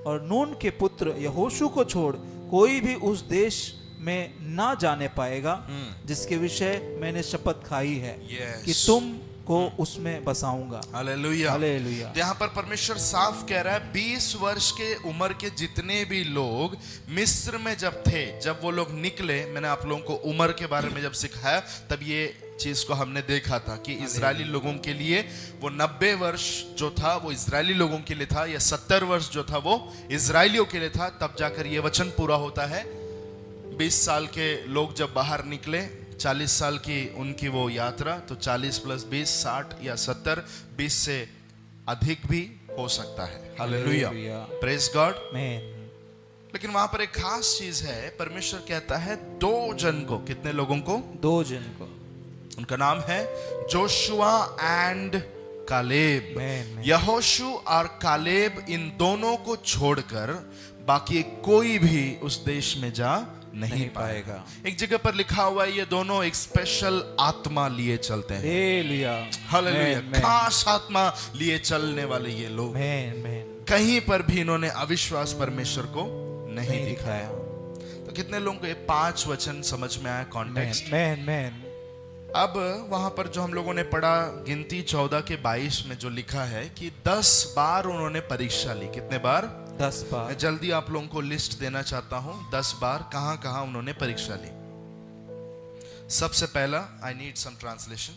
और नून के पुत्र यहोशू को छोड़ कोई भी उस देश में ना जाने पाएगा जिसके विषय मैंने शपथ खाई है कि तुम को उसमें बसाऊंगा। हालेलुया। हालेलुया। यहाँ पर परमेश्वर साफ कह रहा है, 20 वर्ष के उम्र के जितने भी लोग मिस्र में जब थे, जब वो लोग निकले, मैंने आप लोगों को उम्र के बारे में जब सिखाया तब ये चीज को हमने देखा था कि इजरायली लोगों के लिए वो 90 वर्ष जो था वो इजरायली लोगों के लिए था, या 70 वर्ष जो था वो इजरायलियों के लिए था। तब जाकर ये वचन पूरा होता है। 20 साल के लोग जब बाहर निकले, 40 साल की उनकी वो यात्रा, तो 40 + 20 60 या 70, 20 से अधिक भी हो सकता है। Hallelujah, praise God. लेकिन वहां पर एक खास चीज है, परमेश्वर कहता है 2 जन को। कितने लोगों को? 2 जन को। उनका नाम है जोशुआ एंड कालेब। यहोशू और कालेब, इन दोनों को छोड़कर बाकी कोई भी उस देश में जा नहीं पाएगा। एक जगह पर लिखा हुआ है, ये दोनों एक स्पेशल आत्मा लिए चलते हैं। हालेलुया, खास आत्मा लिए चलने वाले ये लोग। कहीं पर भी इन्होंने अविश्वास परमेश्वर को नहीं दिखाया। तो कितने लोगों को ये 5 वचन समझ में आया? कॉन्टेक्स्ट। अब वहां पर जो हम लोगों ने पढ़ा, गिनती 14 के 22 में जो लिखा है कि 10 बार उन्होंने परीक्षा ली। कितने बार? 10 बार। मैं जल्दी आप लोगों को लिस्ट देना चाहता हूं, 10 बार कहां कहां उन्होंने परीक्षा ली। सबसे पहला, I need some translation,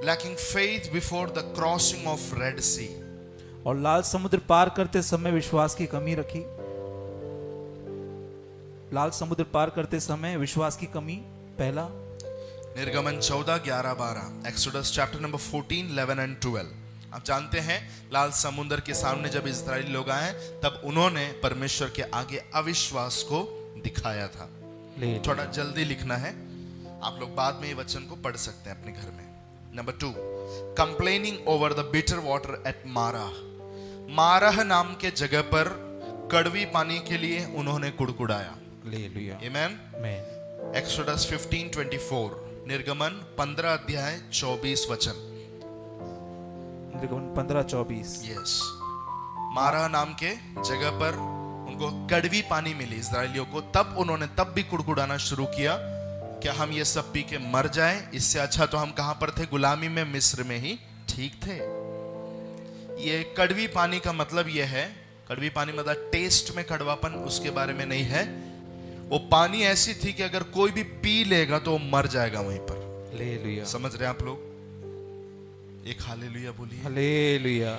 lacking faith before the crossing of Red Sea. और लाल समुद्र पार करते समय विश्वास की कमी रखी। लाल समुद्र पार करते समय विश्वास की कमी पहला। निर्गमन 14, 11, 12, एक्सोडस चैप्टर नंबर 14, 11 एंड 12। आप जानते हैं लाल समुद्र के सामने जब इस्राएली लोग आए तब उन्होंने परमेश्वर के आगे अविश्वास को दिखाया था। थोड़ा जल्दी लिखना है, आप लोग बाद में ये वचन को पढ़ सकते हैं अपने घर में। Number 2, complaining over the bitter water at Marah. Marah नाम के जगह पर कड़वी पानी के लिए उन्होंने कुड़कुड़ाया। आमीन। एक्सोडस 15:24, निर्गमन 15 अध्याय 24 वचन। निर्गमन 15:24। यस, मारा नाम के जगह पर उनको कड़वी पानी मिली इस्राएलियों को, तब उन्होंने तब भी कुड़कुड़ाना शुरू किया, क्या हम ये सब पी के मर जाएं? इससे अच्छा तो हम कहां पर थे? गुलामी में, मिस्र में ही ठीक थे। ये कड़वी पानी का मतलब ये है, कड़वी पानी मतलब टेस्ट में कड़वापन, उसके बारे में नहीं है। वो पानी ऐसी थी कि अगर कोई भी पी लेगा तो वो मर जाएगा वहीं पर। हालेलुया। समझ रहे हैं आप लोग? एक हालेलुया बोलिए। हालेलुया।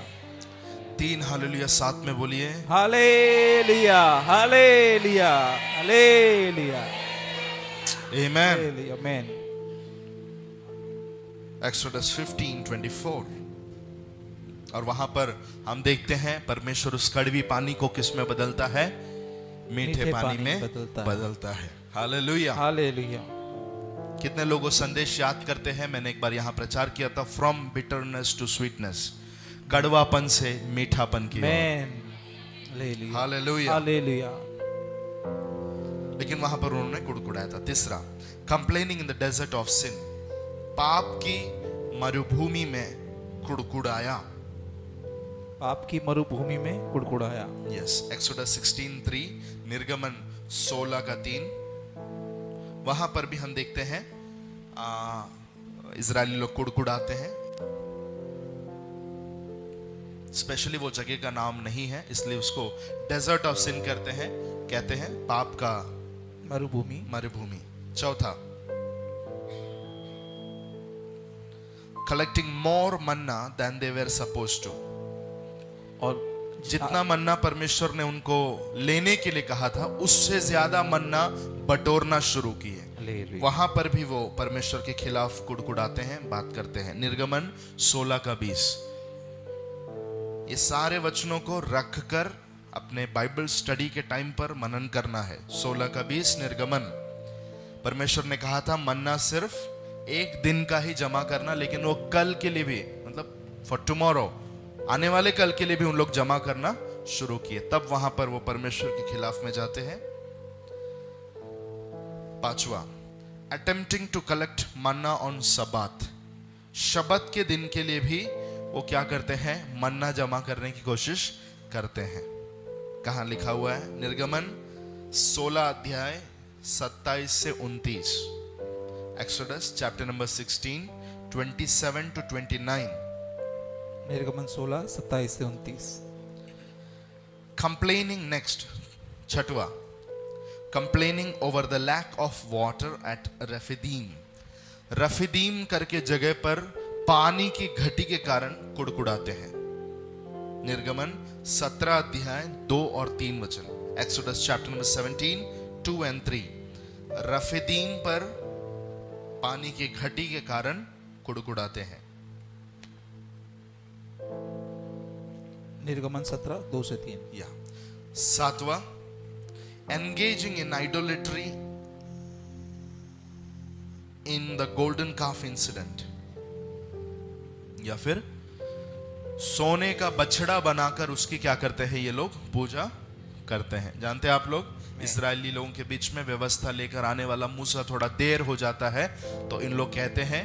3 हालेलुया साथ में बोलिए। हालेलुया, हालेलुया, हालेलुया, आमीन। आमीन। एक्सोडस 15:24, और वहां पर हम देखते हैं परमेश्वर उस कड़वी पानी को किस में बदलता है? मीठे पानी में बदलता है। Hallelujah, hallelujah. कितने लोगों संदेश याद करते हैं? मैंने एक बार यहां प्रचार किया था, फ्रॉम बिटरनेस टू स्वीटनेस, कड़वापन से मीठापन की ओर। Hallelujah, hallelujah. लेकिन वहां पर उन्होंने कुड़कुड़ाया था। तीसरा, complaining in the desert of sin, पाप की मरुभूमि में कुड़कुड़ाया। पाप की मरुभूमि में कुड़कुड़ाया। यस, एक्सोडस 16:3, निर्गमन 16:3। वहां पर भी हम देखते हैं इजरायली लोग कुड़कुड़ाते हैं। स्पेशली वो जगह का नाम नहीं है, इसलिए उसको डेजर्ट ऑफ सिन करते हैं, कहते हैं पाप का मरुभूमि। चौथा, collecting more manna than they were supposed to, और जितना मन्ना परमेश्वर ने उनको लेने के लिए कहा था उससे ज्यादा मन्ना बटोरना शुरू किए। वहां पर भी वो परमेश्वर के खिलाफ कुड़कुड़ाते हैं, बात करते हैं। निर्गमन 16:20। ये सारे वचनों को रख कर अपने बाइबल स्टडी के टाइम पर मनन करना है। 16:20 निर्गमन। परमेश्वर ने कहा था मन्ना सिर्फ एक दिन का ही जमा करना, लेकिन वो कल के लिए भी, मतलब फॉर टुमारो, आने वाले कल के लिए भी उन लोग जमा करना शुरू किए। तब वहां पर वो परमेश्वर के खिलाफ में जाते हैं। पांचवा, attempting to collect manna on Sabbath, Shabbat के दिन के लिए भी वो क्या करते हैं? मन्ना जमा करने की कोशिश करते हैं। कहां लिखा हुआ है? निर्गमन 16 अध्याय 27 से 29। Exodus chapter number 16, 27 to 29। निर्गमन 16, 27 से 29। कंप्लेनिंग नेक्स्ट, छठवा, complaining over the lack of water at Rephidim. Rephidim करके जगह पर पानी की घटी के कारण कुड़कुड़ाते हैं। निर्गमन 17 अध्याय 2 और 3 वचन। Exodus chapter number 17, 2 and 3। रफीदीम पर पानी की घटी के कारण कुड़कुड़ाते हैं। निर्गमन 17, 2 से 3। या सातवां, engaging in idolatry in the golden calf incident, या फिर सोने का बछड़ा बनाकर उसकी क्या करते हैं ये लोग? पूजा करते हैं। जानते हैं आप लोग, इस्राएली लोगों के बीच में व्यवस्था लेकर आने वाला मूसा थोड़ा देर हो जाता है, तो इन लोग कहते हैं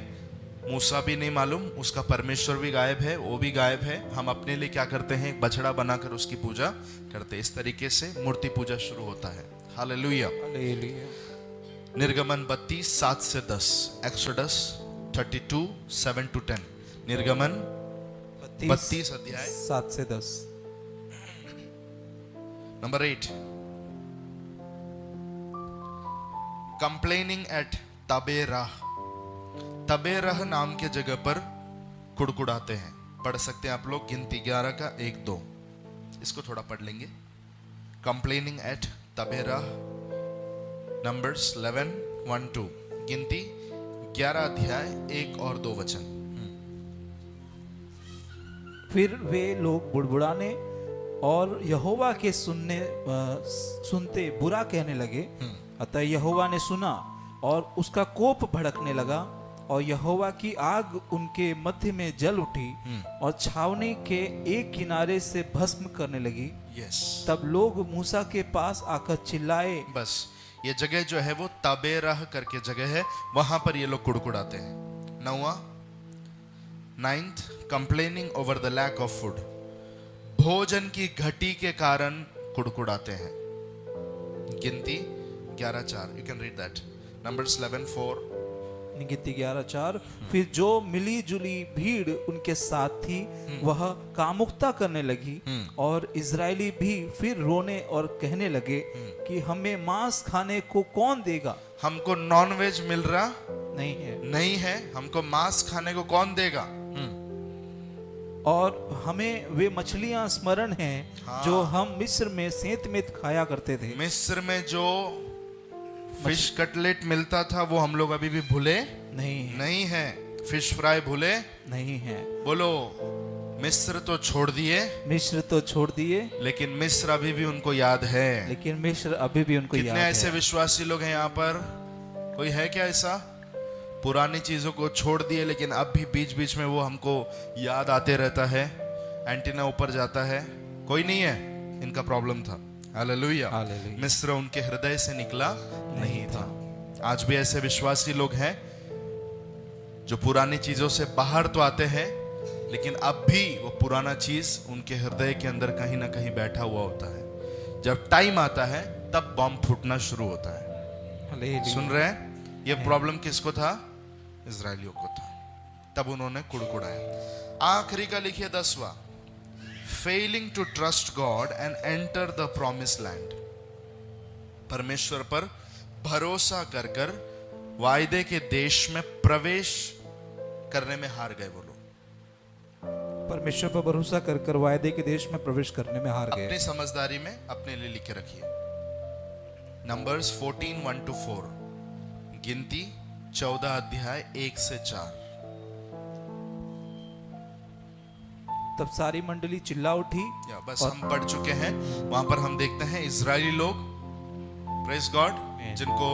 मूसा भी नहीं मालूम, उसका परमेश्वर भी गायब है, वो भी गायब है, हम अपने लिए क्या करते हैं? बछड़ा बनाकर उसकी पूजा करते हैं। इस तरीके से मूर्ति पूजा शुरू होता है। हालेलुया। निर्गमन 32, 7 से 10। Exodus 32, 7 to 10। निर्गमन 32 अध्याय 7 से 10। Number 8, complaining at Taberah. Taberah नाम के जगह पर कुड़कुड़ाते हैं। पढ़ सकते हैं आप लोग, गिनती 11 का 1, 2। इसको थोड़ा पढ़ लेंगे। कंप्लेनिंग एट तबेराह नंबर्स 11 1 2 गिनती 11 अध्याय 1 और 2 वचन। फिर वे लोग बुड़बुड़ाने और यहोवा के सुनते बुरा कहने लगे। अतः यहोवा ने सुना और उसका कोप भड़कने लगा और यहोवा की आग उनके मध्य में जल उठी और छावनी के एक किनारे से भस्म करने लगी। यस, तब लोग मूसा के पास आकर चिल्लाए। बस ये जगह जो है वो ताबेराह करके जगह है, वहां पर ये लोग कुड़कुड़ाते हैं। 9th complaining over the lack of food, भोजन की घटी के कारण कुड़कुड़ाते हैं। गिनती 11:4, you can read that. Numbers 11:4 गिनती 11:4। फिर जो मिली जुली भीड़ उनके साथ थी वह कामुकता करने लगी और इजरायली भी फिर रोने और कहने लगे कि हमें मांस खाने को कौन देगा। हमको नॉनवेज मिल रहा नहीं है हमको मांस खाने को कौन देगा। और हमें वे मछलियां स्मरण हैं जो हम मिस्र में सेंत में खाया करते थे। मिस्र में जो फिश कटलेट मिलता था वो हम लोग अभी भी भूले नहीं है। फिश फ्राई भूले नहीं है। बोलो, मिस्र तो छोड़ दिए लेकिन मिस्र अभी भी उनको याद है। कितने ऐसे विश्वासी लोग हैं यहाँ पर? कोई है क्या ऐसा? पुरानी चीजों को छोड़ दिए लेकिन अब भी बीच बीच में वो हमको याद आते रहता है, एंटीना ऊपर जाता है। कोई नहीं है, इनका प्रॉब्लम था। हालेलुया। मिस्र उनके हृदय से निकला नहीं था। आज भी ऐसे विश्वासी लोग हैं जो पुरानी चीजों से बाहर तो आते हैं लेकिन अब भी वो पुराना चीज उनके हृदय के अंदर कहीं ना कहीं बैठा हुआ होता है। जब टाइम आता है तब बम फूटना शुरू होता है। सुन रहे हैं? ये प्रॉब्लम किसको था? इजरायलियों को था। तब उन्होंने कुड़कुड़ाया। आखिरी का लिखिए 10वां, failing to trust God and enter the promise land. परमेश्वर पर भरोसा कर कर वायदे के देश में प्रवेश करने में हार गए वो लोग। परमेश्वर पर भरोसा कर कर वायदे के देश में प्रवेश करने में हार गए। अपनी समझदारी में अपने लिए लिखे रखिए। नंबर्स 14 1-4 गिनती 14 अध्याय 1 से 4। तब सारी मंडली चिल्ला उठी। बस हम पढ़ चुके हैं। वहां पर हम देखते हैं इजरायली लोग, प्रेज गॉड, जिनको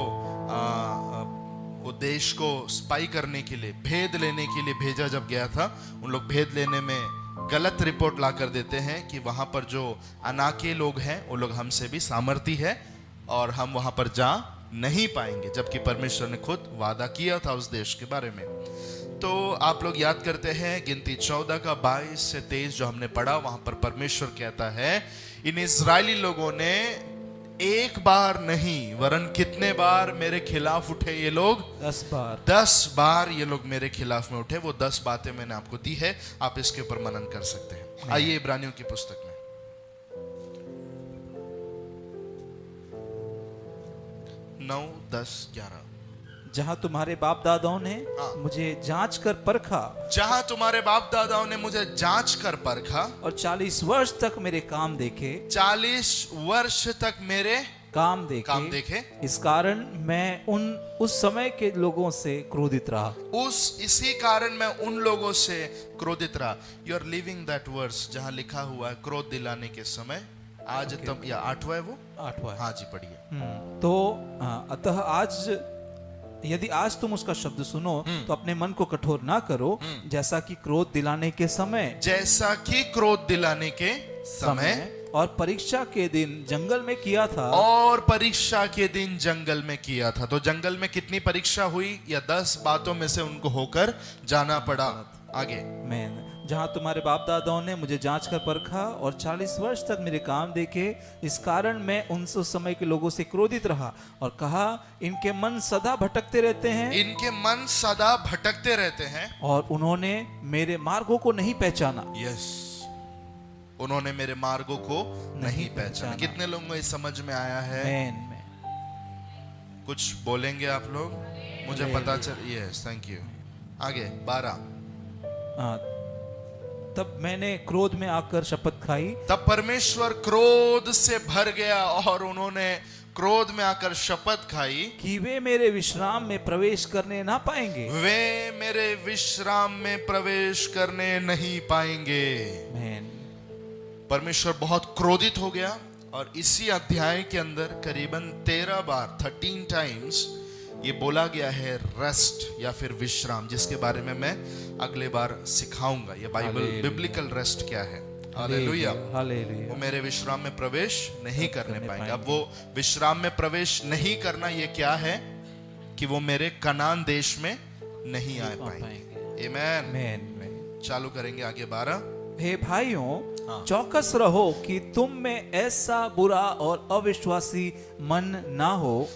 वो देश को स्पाई करने के लिए, भेद लेने के लिए भेजा जब गया था, उन लोग भेद लेने में गलत रिपोर्ट ला कर देते हैं कि वहां पर जो अनाके लोग हैं वो लोग हमसे भी सामर्थी है और हम वहां पर जा नहीं पाएंगे, जबकि परमेश्वर ने खुद वादा किया था उस देश के बारे में। तो आप लोग याद करते हैं गिनती 14 का 22 से 23 जो हमने पढ़ा, वहां पर परमेश्वर कहता है इन इजरायली लोगों ने एक बार नहीं वरन कितने बार मेरे खिलाफ उठे ये लोग? 10 बार ये लोग मेरे खिलाफ में उठे। वो 10 बातें मैंने आपको दी है, आप इसके ऊपर मनन कर सकते हैं। आइए इब्रानियों की पुस्तक में 9, 10, 11। जहां तुम्हारे बाप दादाओं ने मुझे जांच कर परखा, जहां तुम्हारे बाप दादाओं ने मुझे जांच कर परखा और 40 वर्ष तक मेरे काम देखे, 40 वर्ष तक मेरे काम देखे, इस कारण मैं उस समय के लोगों से क्रोधित रहा। इसी कारण मैं उन लोगों से क्रोधित रहा। You are living that verse जहां लिखा हुआ है क्रोध दिलाने के समय। आज तब या 8वां है वो? 8वां। हाँ जी, पढ़िए। तो अतः आज यदि आज तुम उसका शब्द सुनो तो अपने मन को कठोर ना करो, जैसा कि क्रोध दिलाने के समय और परीक्षा के दिन जंगल में किया था। तो जंगल में कितनी परीक्षा हुई? या 10 बातों में से उनको होकर जाना पड़ा। आगे, जहां तुम्हारे बाप दादाओं ने मुझे जांच कर परखा और 40 वर्ष तक मेरे काम देखे, इस कारण मैं उस समय के लोगों से क्रोधित रहा और कहा इनके मन सदा भटकते रहते हैं और उन्होंने मेरे मार्गों को नहीं पहचाना। उन्होंने मेरे मार्गों को नहीं पहचाना। कितने लोगों को इस समझ में आया है? कुछ बोलेंगे आप लोग? मुझे पता चल। Yes, thank you. आगे 12। तब मैंने क्रोध में आकर शपथ खाई। तब परमेश्वर क्रोध से भर गया और उन्होंने क्रोध में आकर शपथ खाई कि वे मेरे विश्राम में प्रवेश करने ना पाएंगे। वे मेरे विश्राम में प्रवेश करने नहीं पाएंगे। आमीन। परमेश्वर बहुत क्रोधित हो गया और इसी अध्याय के अंदर करीबन 13 बार 13 टाइम्स ये बोला गया है रेस्ट या फिर विश्राम, जिसके बारे में मैं अगले बार सिखाऊंगा। ये बाइबल बिब्लिकल रेस्ट क्या है। Hallelujah, hallelujah. वो मेरे विश्राम में प्रवेश नहीं करने पाएंगे। अब वो विश्राम में प्रवेश नहीं करना ये क्या है कि वो मेरे कनान देश में नहीं आ पाएंगे। आमीन। आमीन। चालू करेंगे आगे 12। हे भाइयों, चौकस रहो कि तुम में ऐसा बुरा और अविश्वासी मन ना हो।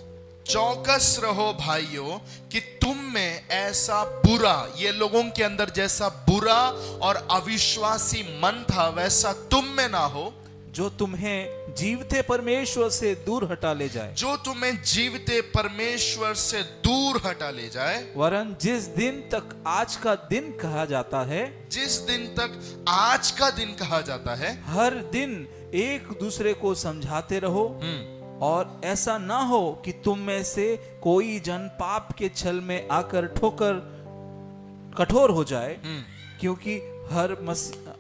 चौकस रहो भाइयों कि तुम में ऐसा बुरा, ये लोगों के अंदर जैसा बुरा और अविश्वासी मन था वैसा तुम में ना हो, जो तुम्हें जीवते परमेश्वर से दूर हटा ले जाए। जो तुम्हें जीवते परमेश्वर से दूर हटा ले जाए। वरन जिस दिन तक आज का दिन कहा जाता है, जिस दिन तक आज का दिन कहा जाता है, हर दिन एक दूसरे को समझाते रहो, और ऐसा ना हो कि तुम में से कोई जन पाप के छल में आकर कठोर हो जाए, क्योंकि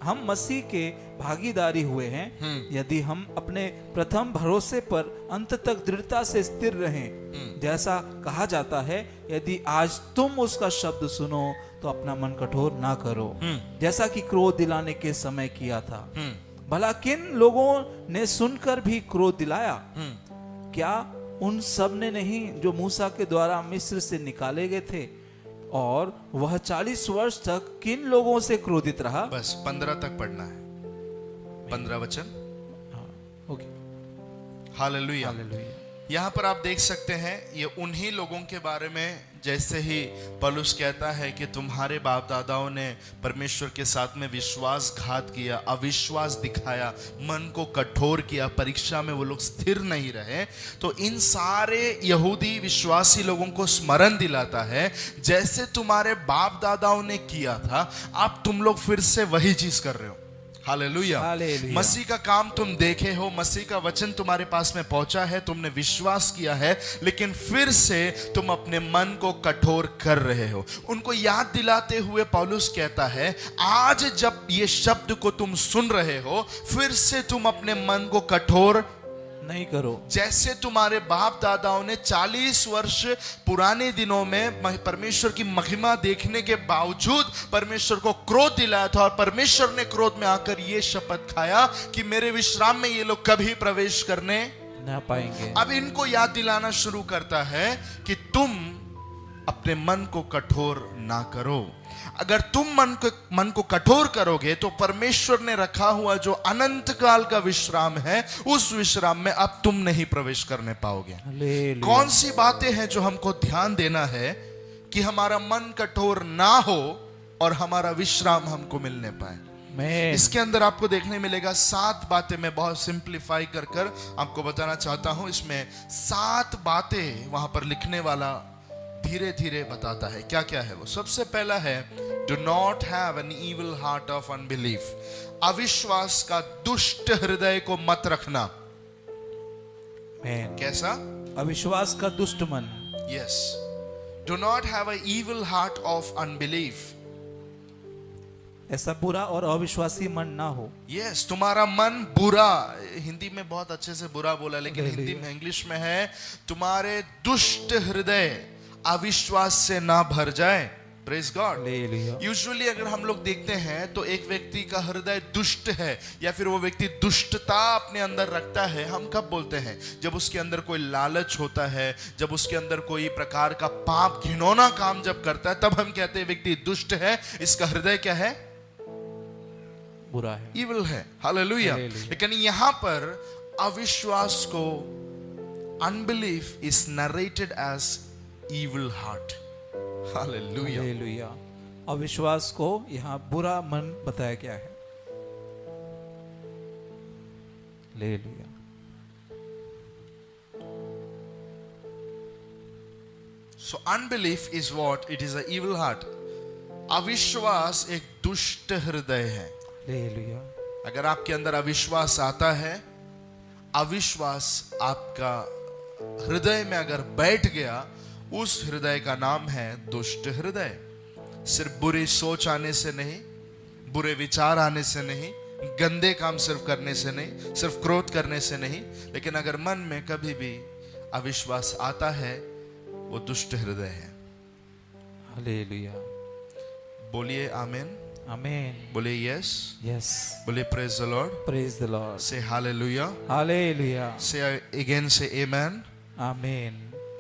हम मसीह के भागीदारी हुए हैं। यदि हम अपने प्रथम भरोसे पर अंत तक दृढ़ता से स्थिर रहें, जैसा कहा जाता है, यदि आज तुम उसका शब्द सुनो तो अपना मन कठोर ना करो, जैसा कि क्रोध दिलाने के समय किया था। भला किन लोगों ने सुनकर भी क्रोध दिलाया? क्या उन सब ने नहीं जो मूसा के द्वारा मिस्र से निकाले गए थे? और वह 40 वर्ष तक किन लोगों से क्रोधित रहा? बस 15 तक पढ़ना है, 15 वचन। ओके। हालेलुया। हालेलुया। यहाँ पर आप देख सकते हैं ये उन्हीं लोगों के बारे में, जैसे ही पौलुस कहता है कि तुम्हारे बाप दादाओं ने परमेश्वर के साथ में विश्वासघात किया, अविश्वास दिखाया, मन को कठोर किया, परीक्षा में वो लोग स्थिर नहीं रहे, तो इन सारे यहूदी विश्वासी लोगों को स्मरण दिलाता है जैसे तुम्हारे बाप दादाओं ने किया था, अब तुम लोग फिर से वही चीज कर रहे हो। हालेलुया। मसीह का काम तुम देखे हो, मसीह का वचन तुम्हारे पास में पहुंचा है, तुमने विश्वास किया है, लेकिन फिर से तुम अपने मन को कठोर कर रहे हो। उनको याद दिलाते हुए पौलुस कहता है, आज जब ये शब्द को तुम सुन रहे हो, फिर से तुम अपने मन को कठोर नहीं करो। जैसे तुम्हारे बाप दादाओं ने 40 वर्ष पुराने दिनों में परमेश्वर की महिमा देखने के बावजूद परमेश्वर को क्रोध दिलाया था, और परमेश्वर ने क्रोध में आकर ये शपथ खाया कि मेरे विश्राम में ये लोग कभी प्रवेश करने ना पाएंगे। अब इनको याद दिलाना शुरू करता है कि तुम अपने मन को कठोर ना करो। अगर तुम मन को कठोर करोगे तो परमेश्वर ने रखा हुआ जो अनंत काल का विश्राम है, उस विश्राम में अब तुम नहीं प्रवेश करने पाओगे। कौन सी बातें हैं जो हमको ध्यान देना है कि हमारा मन कठोर ना हो और हमारा विश्राम हमको मिलने पाए। इसके अंदर आपको देखने मिलेगा 7 बातें। मैं बहुत सिंप्लीफाई कर आपको बताना चाहता हूं। इसमें 7 बातें वहां पर लिखने वाला धीरे धीरे बताता है। क्या क्या है वो? सबसे पहला है, do not have an evil heart of unbelief. अविश्वास का दुष्ट हृदय को मत रखना। कैसा? अविश्वास का दुष्ट मन। Yes, do not have an evil heart of unbelief. ऐसा बुरा और अविश्वासी मन ना हो। यस, तुम्हारा मन बुरा, हिंदी में बहुत अच्छे से बुरा बोला, लेकिन हिंदी में, इंग्लिश में है, तुम्हारे दुष्ट हृदय अविश्वास से ना भर जाए। Praise God. यूजुअली अगर हम लोग देखते हैं तो एक व्यक्ति का हृदय दुष्ट है या फिर वो व्यक्ति दुष्टता अपने अंदर रखता है, हम कब बोलते हैं? जब उसके अंदर कोई लालच होता है, जब उसके अंदर कोई प्रकार का पाप घिनौना काम जब करता है, तब हम कहते हैं व्यक्ति दुष्ट है, इसका हृदय क्या है? बुरा है, इविल है। हालेलुया। लेकिन यहां पर अविश्वास को, unbelief is narrated as evil heart. Hallelujah. अविश्वास को यहाँ बुरा मन बताया गया है। Hallelujah. So unbelief is what? It is an evil heart. अविश्वास एक दुष्ट हृदय है। हालेलुया। अगर आपके अंदर अविश्वास आता है, अविश्वास आपका हृदय में अगर बैठ गया, उस हृदय का नाम है दुष्ट हृदय। सिर्फ बुरी सोच आने से नहीं, बुरे विचार आने से नहीं, गंदे काम सिर्फ करने से नहीं, सिर्फ क्रोध करने से नहीं, लेकिन अगर मन में कभी भी अविश्वास आता है, वो दुष्ट हृदय है। हालेलुया। बोलिए आमीन, आमीन। बोलिए यस, यस। बोलिए praise the Lord, praise the Lord. से हालेलुया, हालेलुया। से अगेन से आमीन। आमीन।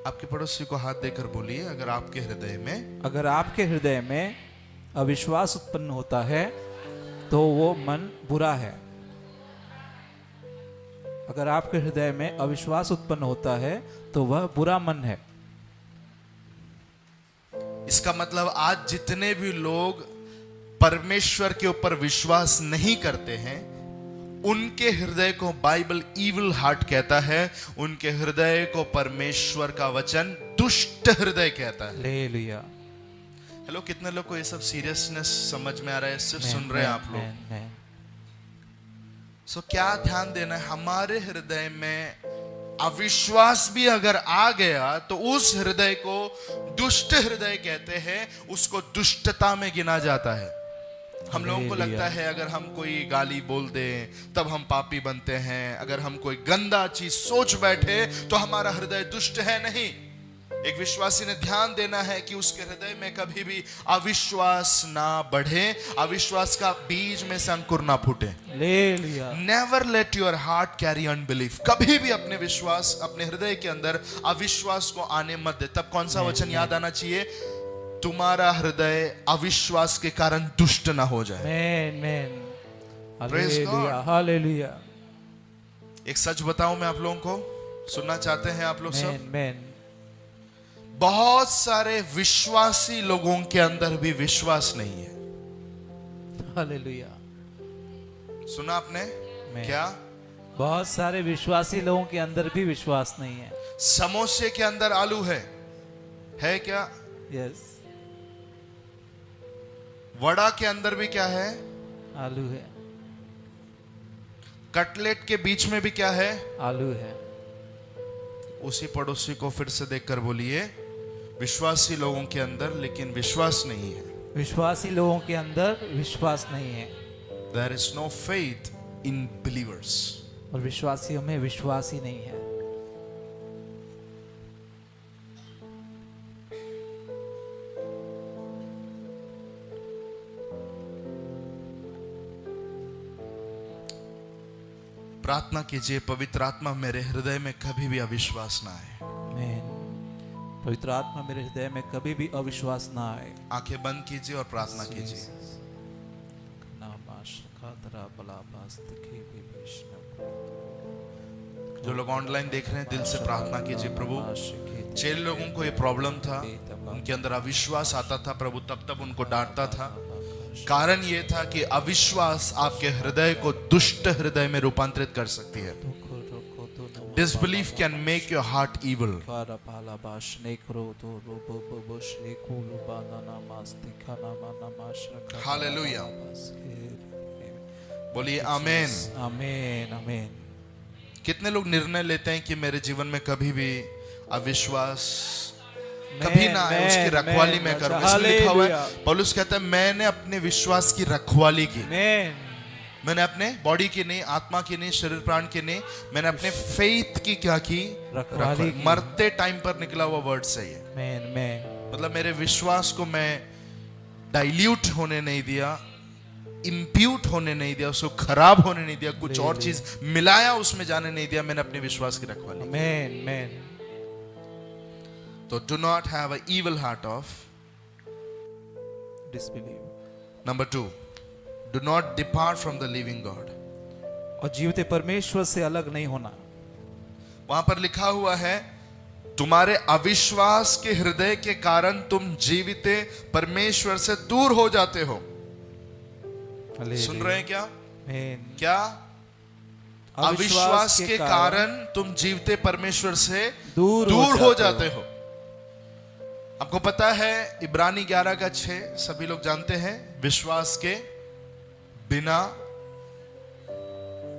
आपके पड़ोसी को हाथ देकर बोलिए, अगर आपके हृदय में, अगर आपके हृदय में अविश्वास उत्पन्न होता है तो वो मन बुरा है। अगर आपके हृदय में अविश्वास उत्पन्न होता है तो वह बुरा मन है। इसका मतलब आज जितने भी लोग परमेश्वर के ऊपर विश्वास नहीं करते हैं, उनके हृदय को बाइबल ईविल हार्ट कहता है, उनके हृदय को परमेश्वर का वचन दुष्ट हृदय कहता है। हालेलुया। हेलो, कितने लोग को ये सब सीरियसनेस समझ में आ रहा है? सिर्फ सुन रहे हैं आप लोग? सो क्या ध्यान देना है, हमारे हृदय में अविश्वास भी अगर आ गया तो उस हृदय को दुष्ट हृदय कहते हैं, उसको दुष्टता में गिना जाता है। हम लोगों को लगता है अगर हम कोई गाली बोल दें तब हम पापी बनते हैं, अगर हम कोई गंदा चीज सोच बैठे तो हमारा हृदय दुष्ट है। नहीं, एक विश्वासी ने ध्यान देना है कि उसके हृदय में कभी भी अविश्वास ना बढ़े, अविश्वास का बीज में से अंकुर ना फूटे। Never let your heart carry unbelief. कभी भी अपने विश्वास, अपने हृदय के अंदर अविश्वास को आने मत दे। तब कौन सा वचन याद आना चाहिए? तुम्हारा हृदय अविश्वास के कारण दुष्ट ना हो जाए। Hallelujah, hallelujah. एक सच बताऊं मैं आप लोगों को, सुनना चाहते हैं आप लोग सब? बहुत सारे विश्वासी लोगों के अंदर भी विश्वास नहीं है। हालेलुया। सुना आपने? क्या? बहुत सारे विश्वासी लोगों के अंदर भी विश्वास नहीं है। समोसे के अंदर आलू है क्या? यस। वड़ा के अंदर भी क्या है? आलू है। कटलेट के बीच में भी क्या है? आलू है। उसी पड़ोसी को फिर से देखकर बोलिए, विश्वासी लोगों के अंदर लेकिन विश्वास नहीं है। विश्वासी लोगों के अंदर विश्वास नहीं है। There is no faith in believers. और विश्वासियों में विश्वास ही नहीं है। प्रार्थना कीजिए, पवित्र आत्मा मेरे हृदय में कभी भी अविश्वास ना आए। पवित्र आत्मा मेरे हृदय में कभी भी अविश्वास ना आए। आंखें बंद कीजिए और प्रार्थना कीजिए। जो लोग ऑनलाइन देख रहे हैं, दिल से प्रार्थना कीजिए। प्रभु, जिन लोगों को ये प्रॉब्लम था, उनके अंदर अविश्वास आता था, प्रभु तब उनको डांटता था। कारण ये था कि अविश्वास आपके हृदय को दुष्ट हृदय में रूपांतरित कर सकती है। Disbelief can make your heart evil. Hallelujah. बोलिए आमेन। आमेन, आमेन। कितने लोग निर्णय लेते हैं कि मेरे जीवन में कभी भी अविश्वास कभी ना आए, उसकी रखवाली मैं करूं। इसमें लिखा हुआ है, पौलुस कहता है, मैंने अपने विश्वास की रखवाली की। मैंने अपने बॉडी की नहीं, आत्मा की नहीं, शरीर प्राण की नहीं, मैंने अपने फेथ की क्या की? रखवाली। मरते टाइम पर निकला हुआ वर्ड सही है। मतलब मेरे विश्वास को मैं डाइल्यूट होने नहीं दिया, इंप्यूट होने नहीं दिया, उसको खराब होने नहीं दिया, कुछ और चीज मिलाया उसमें जाने नहीं दिया। मैंने अपने विश्वास की रखवाली। तो do not have an evil heart of disbelief. Number 2, do not depart from the living God. और जीवते परमेश्वर से अलग नहीं होना। वहां पर लिखा हुआ है, तुम्हारे अविश्वास के हृदय के कारण तुम जीविते परमेश्वर से दूर हो जाते हो। सुन रहे हैं क्या? क्या? अविश्वास के कारण तुम जीवते परमेश्वर से दूर हो जाते हो। आपको पता है इब्रानी 11:6 सभी लोग जानते हैं, विश्वास के बिना,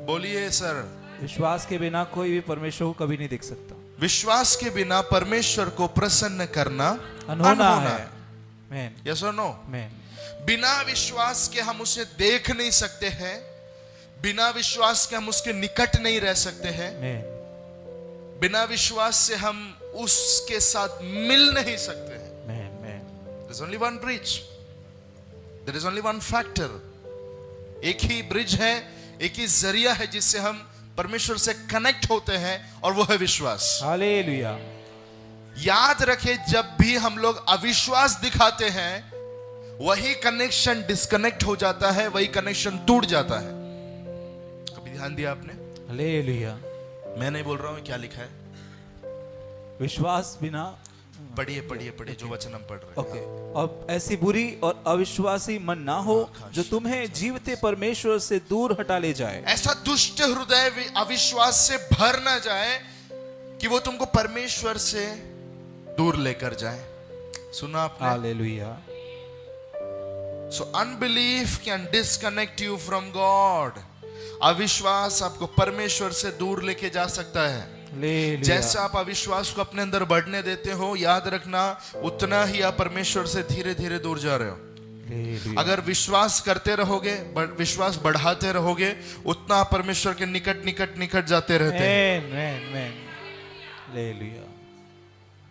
बोलिए सर, विश्वास के बिना कोई भी परमेश्वर को कभी नहीं देख सकता। विश्वास के बिना परमेश्वर को प्रसन्न करना अनहोना है। मैन यस और नो? मैन बिना विश्वास के हम उसे देख नहीं सकते हैं, बिना विश्वास के हम उसके निकट नहीं रह सकते हैं, मैन बिना विश्वास से हम उसके साथ मिल नहीं सकते हैं। Man man There is only one bridge. There is only one factor. एक ही ब्रिज है, एक ही जरिया है जिससे हम परमेश्वर से कनेक्ट होते हैं, और वो है विश्वास। हालेलुया। याद रखे, जब भी हम लोग अविश्वास दिखाते हैं, वही कनेक्शन डिस्कनेक्ट हो जाता है, वही कनेक्शन टूट जाता है। कभी ध्यान दिया आपने? हालेलुया। मैं नहीं बोल रहा हूं, क्या लिखा है? विश्वास बिना पढ़िए पढ़िए पढ़िए जो वचन हम पढ़ रहे हैं। ओके। और ऐसी बुरी और अविश्वासी मन ना हो जो तुम्हें जीवते परमेश्वर से दूर हटा ले जाए। ऐसा दुष्ट हृदय अविश्वास से भर ना जाए कि वो तुमको परमेश्वर से दूर लेकर जाए। सुना आपने? Hallelujah. So unbelief can disconnect you from God. अविश्वास आपको परमेश्वर से दूर लेके जा सकता है। हालेलुया। जैसा आप अविश्वास को अपने अंदर बढ़ने देते हो, याद रखना उतना ही आप परमेश्वर से धीरे धीरे दूर जा रहे हो। हालेलुया। अगर विश्वास करते रहोगे, विश्वास बढ़ाते रहोगे, उतना आप परमेश्वर के निकट निकट निकट जाते रहते हैं। Man man man hallelujah.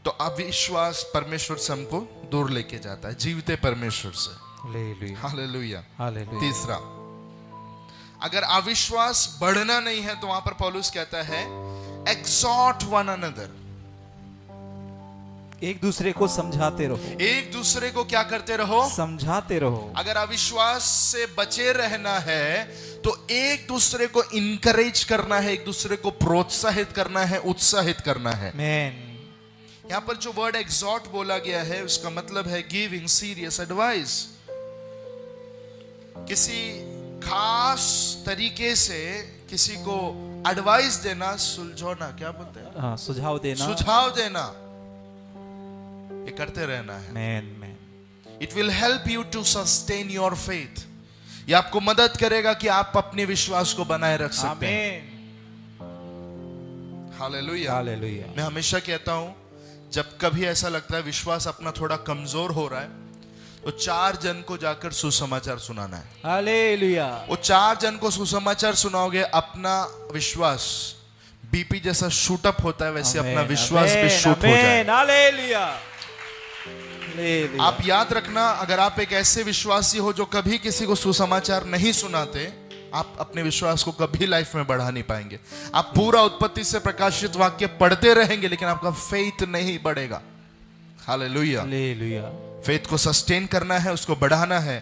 तो अविश्वास परमेश्वर से हमको दूर लेके जाता है, जीवते परमेश्वर से। हालेलुया। हालेलुया। हालेलुया। तीसरा, अगर अविश्वास बढ़ना नहीं है तो वहां पर पौलुस कहता है exhort one another. एक दूसरे को समझाते रहो। एक दूसरे को क्या करते रहो? समझाते रहो। अगर अविश्वास से बचे रहना है तो एक दूसरे को इनकरेज करना है, एक दूसरे को प्रोत्साहित करना है, उत्साहित करना है। मैन यहां पर जो वर्ड exhort बोला गया है, उसका मतलब है गिविंग सीरियस एडवाइस। किसी खास तरीके से किसी को एडवाइस देना, सुलझाना, क्या बोलते हैं? हाँ, सुझाव देना। सुझाव देना, ये करते रहना है। Man man it will help you to sustain your faith. ये आपको मदद करेगा कि आप अपने विश्वास को बनाए रख सकते हैं। हालेलुया। हालेलुया। मैं हमेशा कहता हूं, जब कभी ऐसा लगता है विश्वास अपना थोड़ा कमजोर हो रहा है, तो 4 जन को जाकर सुसमाचार सुनाना है। हालेलुया। वो 4 जन को सुसमाचार सुनाओगे, अपना विश्वास बीपी जैसा शूट अप होता है, वैसे अपना विश्वास भी शूट हो जाए। हालेलुया। आप याद रखना, अगर आप एक ऐसे विश्वासी हो जो कभी किसी को सुसमाचार नहीं सुनाते, आप अपने विश्वास को कभी लाइफ में बढ़ा नहीं पाएंगे। आप पूरा उत्पत्ति से प्रकाशित वाक्य पढ़ते रहेंगे, लेकिन आपका फेथ नहीं बढ़ेगा। हालेलुया। हालेलुया। फेथ को सस्टेन करना है, उसको बढ़ाना है,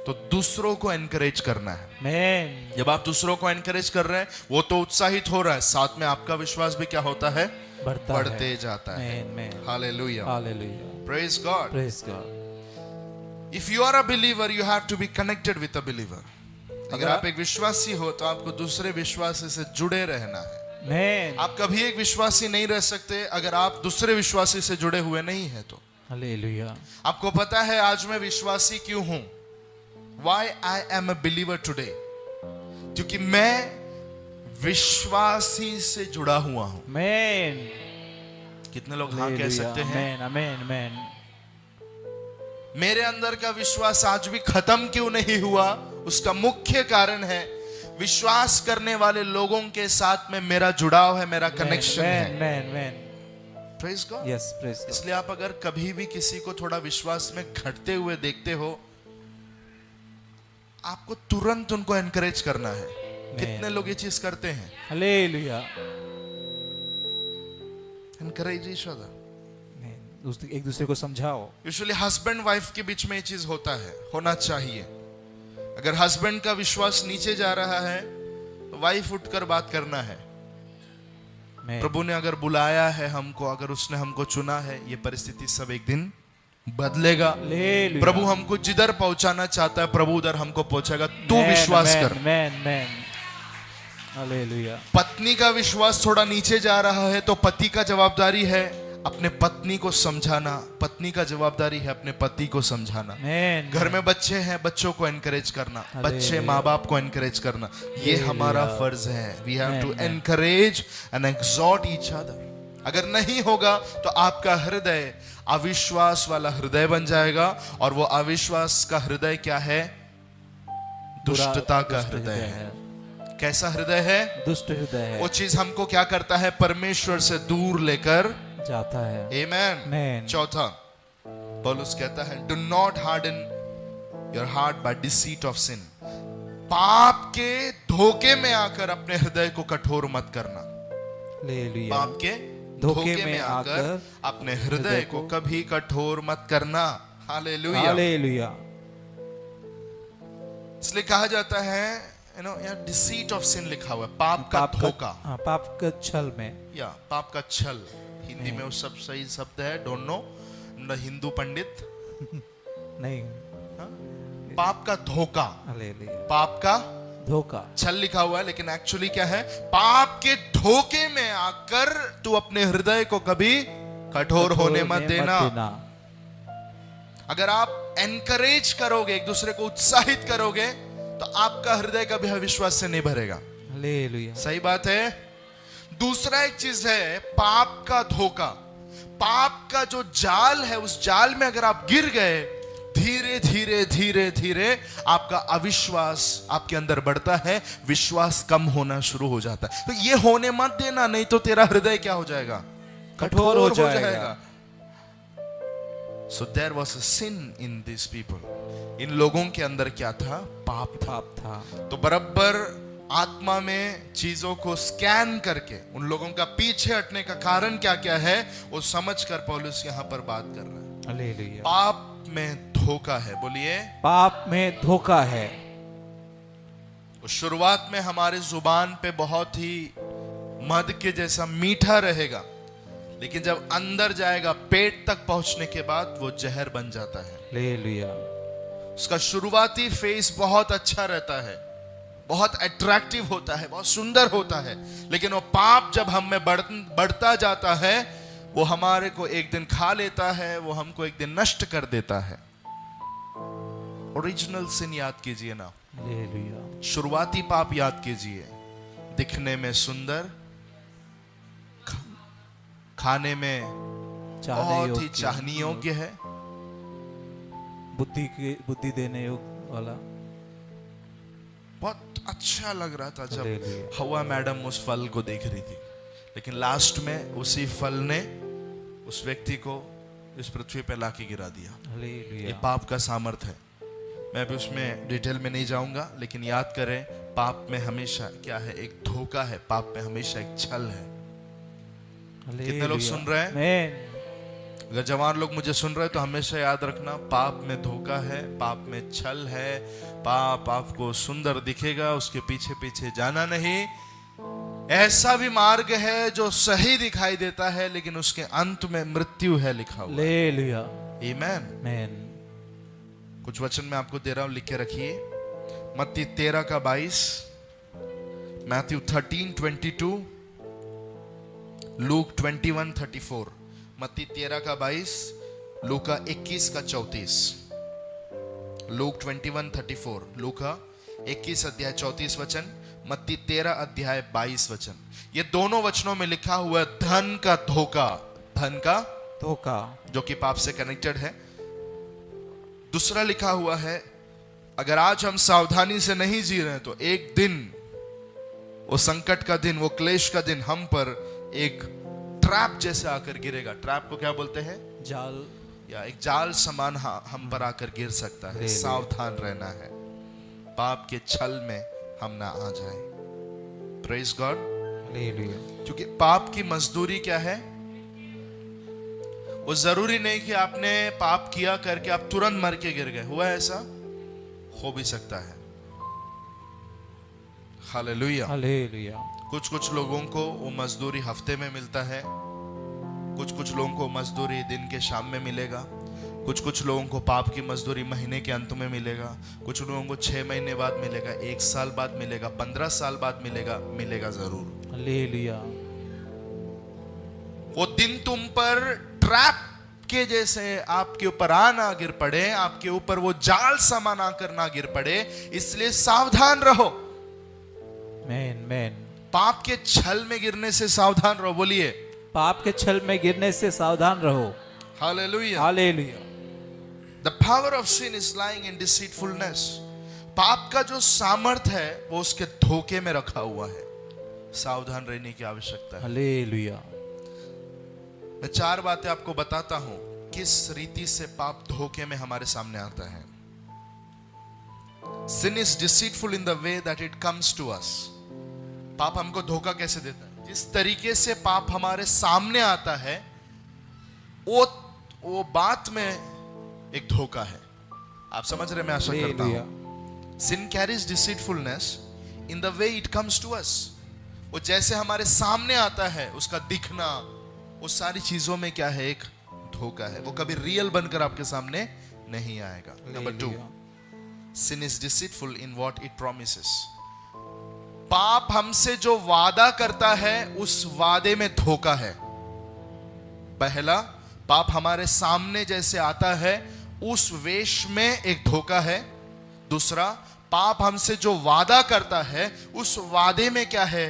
तो दूसरों को एनकरेज करना है। मैन जब आप दूसरों को एनकरेज कर रहे हैं, वो तो उत्साहित हो रहा है, साथ में आपका विश्वास भी क्या होता है? बढ़ते जाता है। Man man hallelujah. Hallelujah. Praise God. Praise God. If you are a believer, you have to be connected with a believer. अगर आप एक विश्वासी हो तो आपको दूसरे विश्वासी से जुड़े रहना है। मैन आप कभी एक विश्वासी नहीं रह सकते अगर आप दूसरे विश्वासी से जुड़े हुए नहीं है तो। हालेलुया। आपको पता है आज मैं विश्वासी क्यों हूं? Why I am a believer today? क्योंकि मैं विश्वासी से जुड़ा हुआ हूं। मैन कितने लोग हाँ कह सकते हैं? मैन आमेन मैन। मेरे अंदर का विश्वास आज भी खत्म क्यों नहीं हुआ? उसका मुख्य कारण है विश्वास करने वाले लोगों के साथ में मेरा जुड़ाव है, मेरा कनेक्शन है। Man man praise God. Yes praise God. इसलिए आप अगर कभी भी किसी को थोड़ा विश्वास में घटते हुए देखते हो, आपको तुरंत उनको एनकरेज करना है। कितने लोग ये चीज करते हैं? हालेलुया। Encourage each other. एक दूसरे को समझाओ। यूजुअली हस्बैंड वाइफ के बीच में ये चीज होता है, होना चाहिए। अगर हस्बैंड का विश्वास नीचे जा रहा है तो वाइफ उठकर बात करना है। प्रभु ने अगर बुलाया है हमको, अगर उसने हमको चुना है, ये परिस्थिति सब एक दिन बदलेगा। प्रभु हमको जिधर पहुंचाना चाहता है, प्रभु उधर हमको पहुंचेगा। तू विश्वास कर। Man man hallelujah. पत्नी का विश्वास थोड़ा नीचे जा रहा है तो पति का जवाबदारी है अपने पत्नी को समझाना, पत्नी का जवाबदारी है अपने पति को समझाना। घर में बच्चे हैं, बच्चों को एनकरेज करना, बच्चे माँ बाप को एनकरेज करना, ये हमारा फर्ज है। We have to encourage and exhort each other. अगर नहीं होगा तो आपका हृदय अविश्वास वाला हृदय बन जाएगा, और वो अविश्वास का हृदय क्या है? दुष्टता का हृदय है। कैसा हृदय है? दुष्ट हृदय है। वो चीज हमको क्या करता है? परमेश्वर से दूर लेकर जाता है। आमेन। चौथा, पौलुस कहता है, do not harden your heart by deceit of sin. पाप के धोखे में आकर अपने हृदय को कठोर मत करना। हालेलुया। पाप के धोखे में आकर अपने हृदय को कभी कठोर मत करना। हालेलुया। हालेलुया। इसलिए कहा जाता है, यहाँ डिसीट ऑफ सिन लिखा हुआ है, पाप का धोखा। पाप का छल में, या पाप का छल। हिंदी में वो सब सही शब्द है, डोंट नो, न हिंदू पंडित नहीं। पाप का धोखा, हालेलुया। पाप का धोखा, छल लिखा हुआ है, लेकिन एक्चुअली क्या है? पाप के धोखे में आकर तू अपने हृदय को कभी कठोर होने मत देना। अगर आप एनकरेज करोगे, एक दूसरे को उत्साहित करोगे, तो आपका हृदय कभी अविश्वास से नहीं भरेगा। हालेलुया। सही बात है। दूसरा एक चीज है पाप का धोखा। पाप का जो जाल है, उस जाल में अगर आप गिर गए, धीरे धीरे धीरे धीरे आपका अविश्वास आपके अंदर बढ़ता है, विश्वास कम होना शुरू हो जाता है। तो ये होने मत देना, नहीं तो तेरा हृदय क्या हो जाएगा? कठोर हो जाएगा। So there was a sin in these people. इन लोगों के अंदर क्या था? पाप था। तो बराबर आत्मा में चीजों को स्कैन करके उन लोगों का पीछे हटने का कारण क्या क्या है, वो समझकर पौलुस यहाँ पर बात कर रहा है। हालेलुया। पाप में धोखा है। बोलिए, पाप में धोखा है। शुरुआत में हमारे जुबान पे बहुत ही मध के जैसा मीठा रहेगा, लेकिन जब अंदर जाएगा, पेट तक पहुंचने के बाद वो जहर बन जाता है। हालेलुया। उसका शुरुआती फेस बहुत अच्छा रहता है, बहुत अट्रैक्टिव होता है, बहुत सुंदर होता है, लेकिन वो पाप जब हम में बढ़ता जाता है, वो हमारे को एक दिन खा लेता है, वो हमको एक दिन नष्ट कर देता है। ओरिजिनल सिन याद कीजिए ना। हालेलुया। शुरुआती पाप याद कीजिए। दिखने में सुंदर, खाने में बहुत ही चाहने योग्य है, बुद्धि देने योग्य वाला, बहुत अच्छा लग रहा था जब हवा मैडम उस फल को देख रही थी, लेकिन लास्ट में उसी फल ने उस व्यक्ति को इस पृथ्वी पे लाके गिरा दिया। ये पाप का सामर्थ्य है। मैं अभी उसमें डिटेल में नहीं जाऊंगा, लेकिन याद करें, पाप में हमेशा क्या है? एक धोखा है। पाप में हमेशा एक छल है। कितने लोग सुन रहे हैं? अगर जवान लोग मुझे सुन रहे हैं तो हमेशा याद रखना, पाप में धोखा है, पाप में छल है। पाप आपको सुंदर दिखेगा, उसके पीछे पीछे जाना नहीं। ऐसा भी मार्ग है जो सही दिखाई देता है, लेकिन उसके अंत में मृत्यु है लिखा हुआ। हालेलुया। आमीन। कुछ वचन मैं आपको दे रहा हूं, लिख के रखिए। मत्ती 13:22, मैथ्यू 13:22, लूक 21:34। मत्ती 13:22, लूका 21:34, लूक 21:34, लूका 21 अध्याय 34 वचन, मत्ती 13 अध्याय 22 वचन। ये दोनों वचनों में लिखा हुआ है धन का धोखा। धन का धोखा जो कि पाप से कनेक्टेड है। दूसरा लिखा हुआ है, अगर आज हम सावधानी से नहीं जी रहे हैं तो एक दिन, वो संकट का दिन, वो क्लेश का दिन हम पर एक ट्रैप जैसे आकर गिरेगा। ट्रैप को क्या बोलते हैं? जाल, या एक जाल समान हम पर आकर गिर सकता है। सावधान रहना है, पाप के छल में हम ना आ जाए। Praise God. क्योंकि पाप की मजदूरी क्या है? वो जरूरी नहीं कि आपने पाप किया करके आप तुरंत मर के गिर गए। हुआ ऐसा? हो भी सकता है। हालेलुया। हालेलुया। कुछ लोगों को वो मजदूरी हफ्ते में मिलता है, कुछ लोगों को मजदूरी दिन के शाम में मिलेगा, कुछ लोगों को पाप की मजदूरी महीने के अंत में मिलेगा, कुछ लोगों को 6 महीने बाद मिलेगा, 1 साल बाद मिलेगा, 15 साल बाद मिलेगा जरूर। हालेलुया। वो दिन तुम पर ट्रैप के जैसे आपके ऊपर आना गिर पड़े, आपके ऊपर वो जाल समान आकर ना गिर पड़े, इसलिए सावधान रहो। मैन। पाप के छल में गिरने से सावधान रहो। बोलिए, पाप के छल में गिरने से सावधान रहो। Hallelujah. Hallelujah. The power of sin is lying in deceitfulness. पाप का जो सामर्थ है वो उसके धोखे में रखा हुआ है। सावधान रहने की आवश्यकता है। हालेलुया। मैं 4 बातें आपको बताता हूं किस रीति से पाप धोखे में हमारे सामने आता है। Sin is deceitful in the way that it comes to us. पाप हमको धोखा कैसे देता है? जिस तरीके से पाप हमारे सामने आता है वो बात में एक धोखा है। आप समझ रहे, मैं आशा करता हूं। Sin carries deceitfulness in the way it comes to us. वो जैसे हमारे सामने आता है उसका दिखना, वो सारी चीजों में क्या है? एक धोखा है। वो कभी रियल बनकर आपके सामने नहीं आएगा। Number 2, sin is deceitful in what it promises. पाप हमसे जो वादा करता है उस वादे में धोखा है। पहला, पाप हमारे सामने जैसे आता है उस वेश में एक धोखा है। दूसरा, पाप हमसे जो वादा करता है उस वादे में क्या है?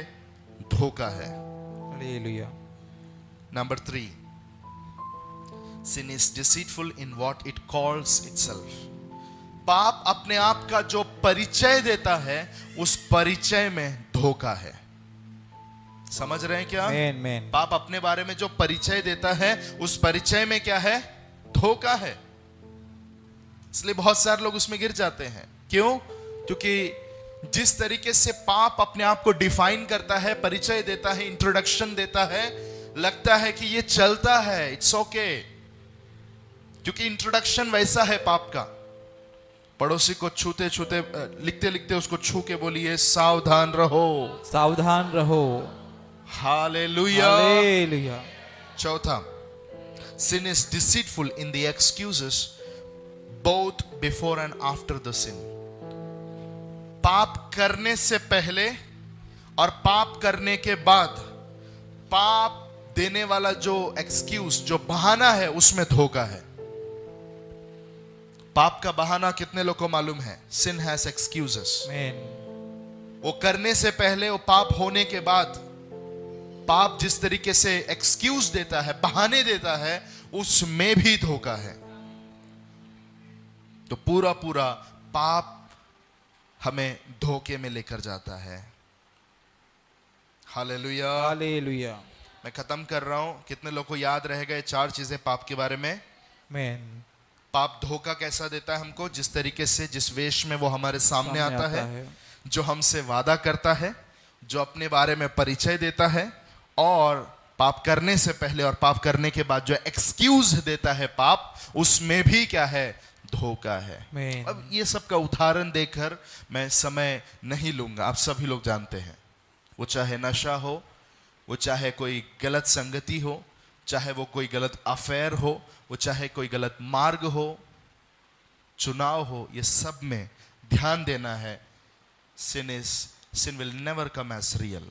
धोखा है। Hallelujah. Number 3, sin is deceitful in what it calls itself. पाप अपने आप का जो परिचय देता है उस परिचय में धोखा है। समझ रहे हैं क्या? आमीन। पाप अपने बारे में जो परिचय देता है उस परिचय में क्या है? धोखा है। इसलिए बहुत सारे लोग उसमें गिर जाते हैं। क्यों? क्योंकि जिस तरीके से पाप अपने आप को डिफाइन करता है, परिचय देता है, इंट्रोडक्शन देता है, लगता है कि ये चलता है, इट्स ओके, क्योंकि इंट्रोडक्शन वैसा है पाप का। पड़ोसी को छूते छूते लिखते लिखते उसको छू के बोलिए सावधान रहो, सावधान रहो। हालेलुया। हालेलुया। चौथा, sin is deceitful in the excuses both before and after the sin. पाप करने से पहले और पाप करने के बाद पाप देने वाला जो एक्सक्यूज, जो बहाना है, उसमें धोखा है। पाप का बहाना कितने लोग को मालूम है? Sin has excuses. वो करने से पहले, वो पाप होने के बाद, पाप जिस तरीके से एक्सक्यूज देता है, बहाने देता है, उसमें भी धोखा है। तो पूरा पूरा पाप हमें धोखे में लेकर जाता है। हालेलुया। हालेलुया। मैं खत्म कर रहा हूं। कितने लोग को याद रहेगा ये 4 चीजें पाप के बारे में? आमीन। पाप धोखा कैसा देता है हमको? जिस तरीके से, जिस वेश में वो हमारे सामने आता है, जो हमसे वादा करता है, जो अपने बारे में परिचय देता है, और पाप करने से पहले और पाप करने के बाद जो एक्सक्यूज देता है पाप, उसमें भी क्या है? धोखा है। अब ये सब का उदाहरण देकर मैं समय नहीं लूंगा, आप सभी लोग जानते हैं। वो चाहे नशा हो, वो चाहे कोई गलत संगति हो, चाहे वो कोई गलत अफेयर हो, वो चाहे कोई गलत मार्ग हो, चुनाव हो, ये सब में ध्यान देना है। sin will never come as real.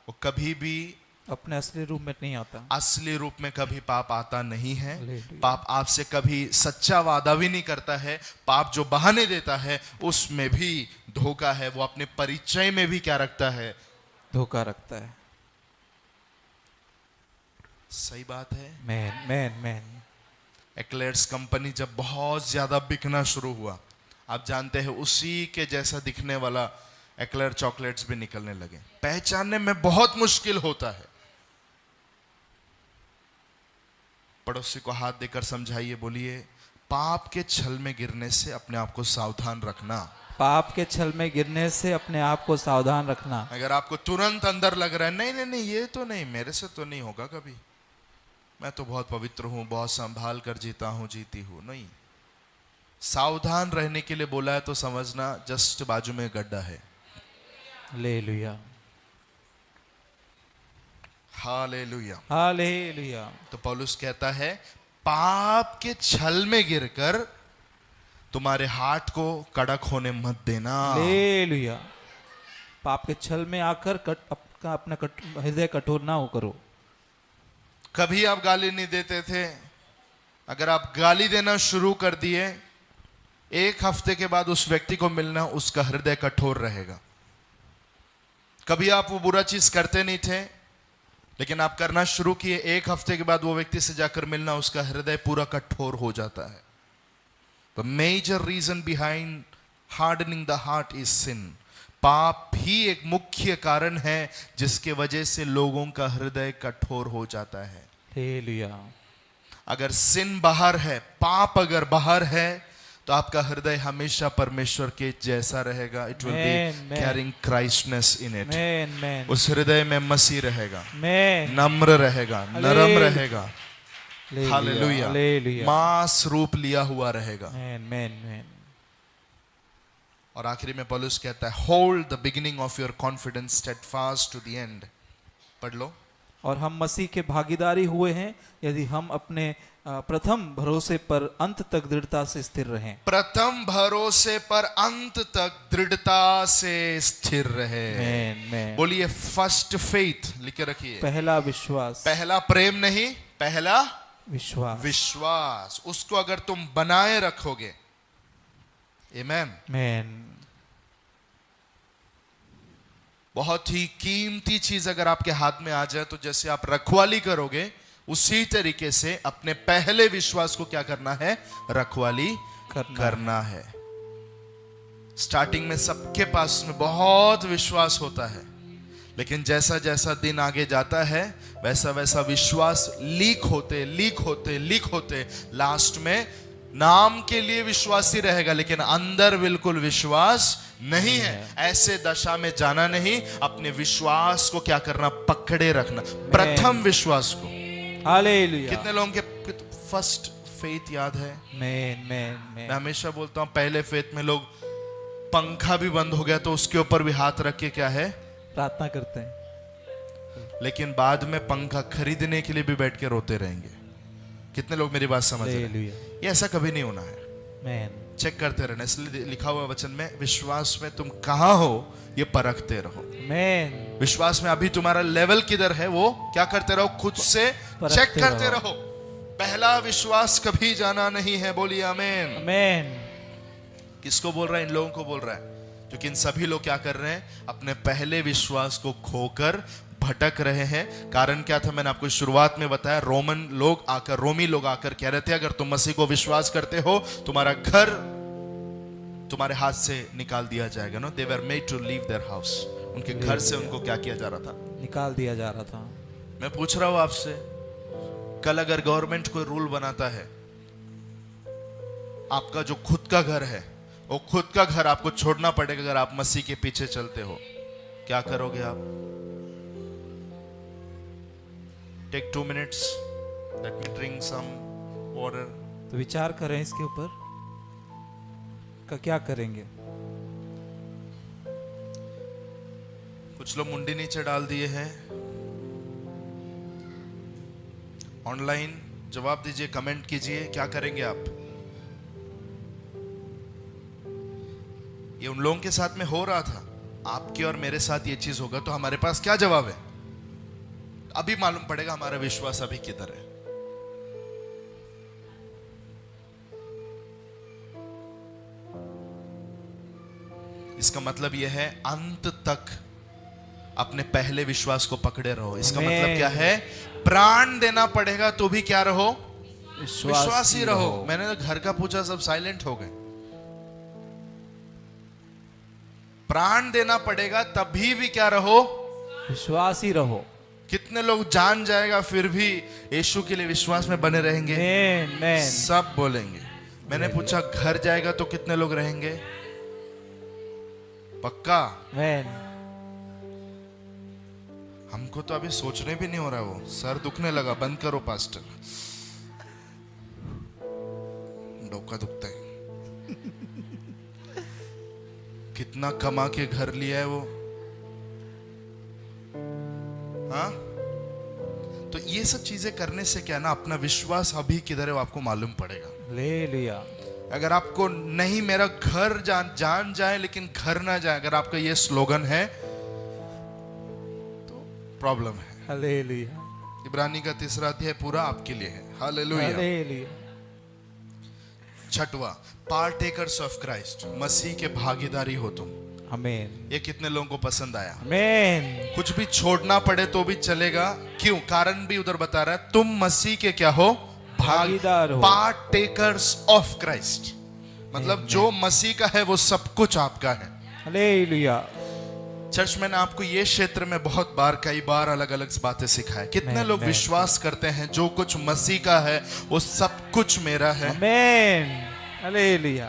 वो कभी भी अपने असली रूप में नहीं आता। असली रूप में कभी पाप आता नहीं है। पाप आपसे कभी सच्चा वादा भी नहीं करता है। पाप जो बहाने देता है उसमें भी धोखा है। वो अपने परिचय में भी क्या रखता है? धोखा रखता है। सही बात है। मैन एक्लेयर्स कंपनी जब बहुत ज्यादा बिकना शुरू हुआ, आप जानते हैं उसी के जैसा दिखने वाला एक्लेयर चॉकलेट्स भी निकलने लगे। पहचानने में बहुत मुश्किल होता है। पड़ोसी को हाथ देकर समझाइए, बोलिए पाप के छल में गिरने से अपने आप को सावधान रखना। पाप के छल में गिरने से अपने आप को सावधान रखना। अगर आपको तुरंत अंदर लग रहा है नहीं ये तो नहीं, मेरे से तो नहीं होगा कभी, मैं तो बहुत पवित्र हूं, बहुत संभाल कर जीता हूं, जीती हूं, नहीं। सावधान रहने के लिए बोला है तो समझना जस्ट बाजू में गड्ढा है। हालेलुया। हालेलुया। हालेलुया। तो पौलुस कहता है पाप के छल में गिरकर तुम्हारे हाथ को कड़क होने मत देना। हालेलुया। पाप के छल में आकर अपना हृदय कठोर ना हो करो। कभी आप गाली नहीं देते थे, अगर आप गाली देना शुरू कर दिए, 1 हफ्ते के बाद उस व्यक्ति को मिलना, उसका हृदय कठोर रहेगा। कभी आप वो बुरा चीज करते नहीं थे, लेकिन आप करना शुरू किए, एक हफ्ते के बाद वो व्यक्ति से जाकर मिलना, उसका हृदय पूरा कठोर हो जाता है। The major reason behind hardening the heart is sin. पाप ही एक मुख्य कारण है जिसके वजह से लोगों का हृदय कठोर हो जाता है। हालेलुया। अगर सिन बाहर है, पाप अगर बाहर है, तो आपका हृदय हमेशा परमेश्वर के जैसा रहेगा। It will be carrying Christness in it. उस हृदय में मसीह रहेगा, नम्र रहेगा, नरम रहेगा। हालेलुया। मांस रूप लिया हुआ रहेगा। और आखिरी में पौलुस कहता है, hold the beginning of your confidence steadfast to the end. पढ़ लो। और हम मसीह के भागीदारी हुए हैं यदि हम अपने प्रथम भरोसे पर अंत तक दृढ़ता से स्थिर रहें। प्रथम भरोसे पर अंत तक दृढ़ता से स्थिर रहे। बोलिए फर्स्ट फेथ, लिख के रखिए। पहला विश्वास। पहला प्रेम नहीं, पहला विश्वास। विश्वास। उसको अगर तुम बनाए रखोगे, आमेन। बहुत ही कीमती चीज अगर आपके हाथ में आ जाए, तो जैसे आप रखवाली करोगे, उसी तरीके से अपने पहले विश्वास को क्या करना है? रखवाली करना है। स्टार्टिंग में सबके पास में बहुत विश्वास होता है, लेकिन जैसा जैसा दिन आगे जाता है, वैसा वैसा विश्वास लीक होते लास्ट में नाम के लिए विश्वासी रहेगा, लेकिन अंदर बिल्कुल विश्वास नहीं है। ऐसे दशा में जाना नहीं, अपने विश्वास को क्या करना? पकड़े रखना, प्रथम विश्वास को। हालेलुया। कितने लोगों के फर्स्ट फेथ याद है? मैं हमेशा बोलता हूं, पहले फेथ में लोग पंखा भी बंद हो गया तो उसके ऊपर भी हाथ रख के क्या है? प्रार्थना करते हैं। लेकिन बाद में पंखा खरीदने के लिए भी बैठ के रोते रहेंगे। कितने लोग मेरी बात समझ रहे हैं? ये ऐसा कभी नहीं होना है। चेक करते रहना। इसलिए लिखा हुआ वचन में, विश्वास में तुम कहां हो ये परखते रहो। विश्वास में अभी तुम्हारा लेवल किधर है, वो क्या करते रहो? खुद से चेक करते रहो। पहला विश्वास कभी जाना नहीं है। बोलिए आमीन। किसको बोल रहा है? इन लोगों को बोल रहा है, क्योंकि इन सभी लोग क्या कर रहे हैं? अपने पहले विश्वास को खोकर भटक रहे हैं। कारण क्या था? मैंने आपको शुरुआत में बताया। रोमी लोग आकर कह रहे थे, अगर तुम मसीह को विश्वास करते हो, तुम्हारा घर तुम्हारे हाथ से निकाल दिया जाएगा। No, they were made to leave their house. उनके घर से उनको क्या किया जा रहा था? निकाल दिया जा रहा था। मैं पूछ रहा हूं आपसे, कल अगर गवर्नमेंट कोई रूल बनाता है, आपका जो खुद का घर है, वो खुद का घर आपको छोड़ना पड़ेगा अगर आप मसीह के पीछे चलते हो, क्या करोगे आप? Take 2 minutes, let me drink some water. तो विचार करें इसके ऊपर का क्या करेंगे। कुछ लोग मुंडी नीचे डाल दिए हैं। ऑनलाइन जवाब दीजिए, कमेंट कीजिए, क्या करेंगे आप? ये उन लोगों के साथ में हो रहा था, आपके और मेरे साथ ये चीज होगा तो हमारे पास क्या जवाब है? अभी मालूम पड़ेगा हमारा विश्वास अभी किधर है। इसका मतलब यह है, अंत तक अपने पहले विश्वास को पकड़े रहो। इसका मतलब क्या है? प्राण देना पड़ेगा तो भी क्या रहो? विश्वासी रहो। मैंने तो घर का पूछा, सब साइलेंट हो गए। प्राण देना पड़ेगा तभी भी क्या रहो? विश्वासी रहो। कितने लोग जान जाएगा फिर भी यीशु के लिए विश्वास में बने रहेंगे? सब बोलेंगे। मैंने पूछा, घर जाएगा तो कितने लोग रहेंगे? पक्का? हमको तो अभी सोचने भी नहीं हो रहा। वो सर दुखने लगा, बंद करो पास्टर, डोका दुखता है। कितना कमा के घर लिया है वो, हाँ? तो ये सब चीजें करने से क्या ना, अपना विश्वास अभी किधर है वो आपको मालूम पड़ेगा। ले लिया। अगर आपको नहीं, मेरा घर जान जाए लेकिन घर ना जाए, अगर आपका ये स्लोगन है तो प्रॉब्लम है। हालेलुया। इब्रानी का 3 अध्याय पूरा आपके लिए है। हालेलुया। छठवां, पार्टेकर्स ऑफ क्राइस्ट, मसीह के भागीदारी हो तुम। आमीन, ये कितने लोगों को पसंद आया? आमीन, कुछ भी छोड़ना पड़े तो भी चलेगा। क्यों? कारण भी उधर बता रहा है, तुम मसीह के क्या हो? भागीदार हो। पार्ट टेकर्स ऑफ क्राइस्ट, मतलब जो मसीह का है वो सब कुछ आपका है। हालेलुया। चर्च मैंने आपको ये क्षेत्र में बहुत बार, कई बार अलग अलग बातें सिखाए। कितने लोग विश्वास करते हैं जो कुछ मसीह का है वो सब कुछ मेरा है? आमीन, हालेलुया।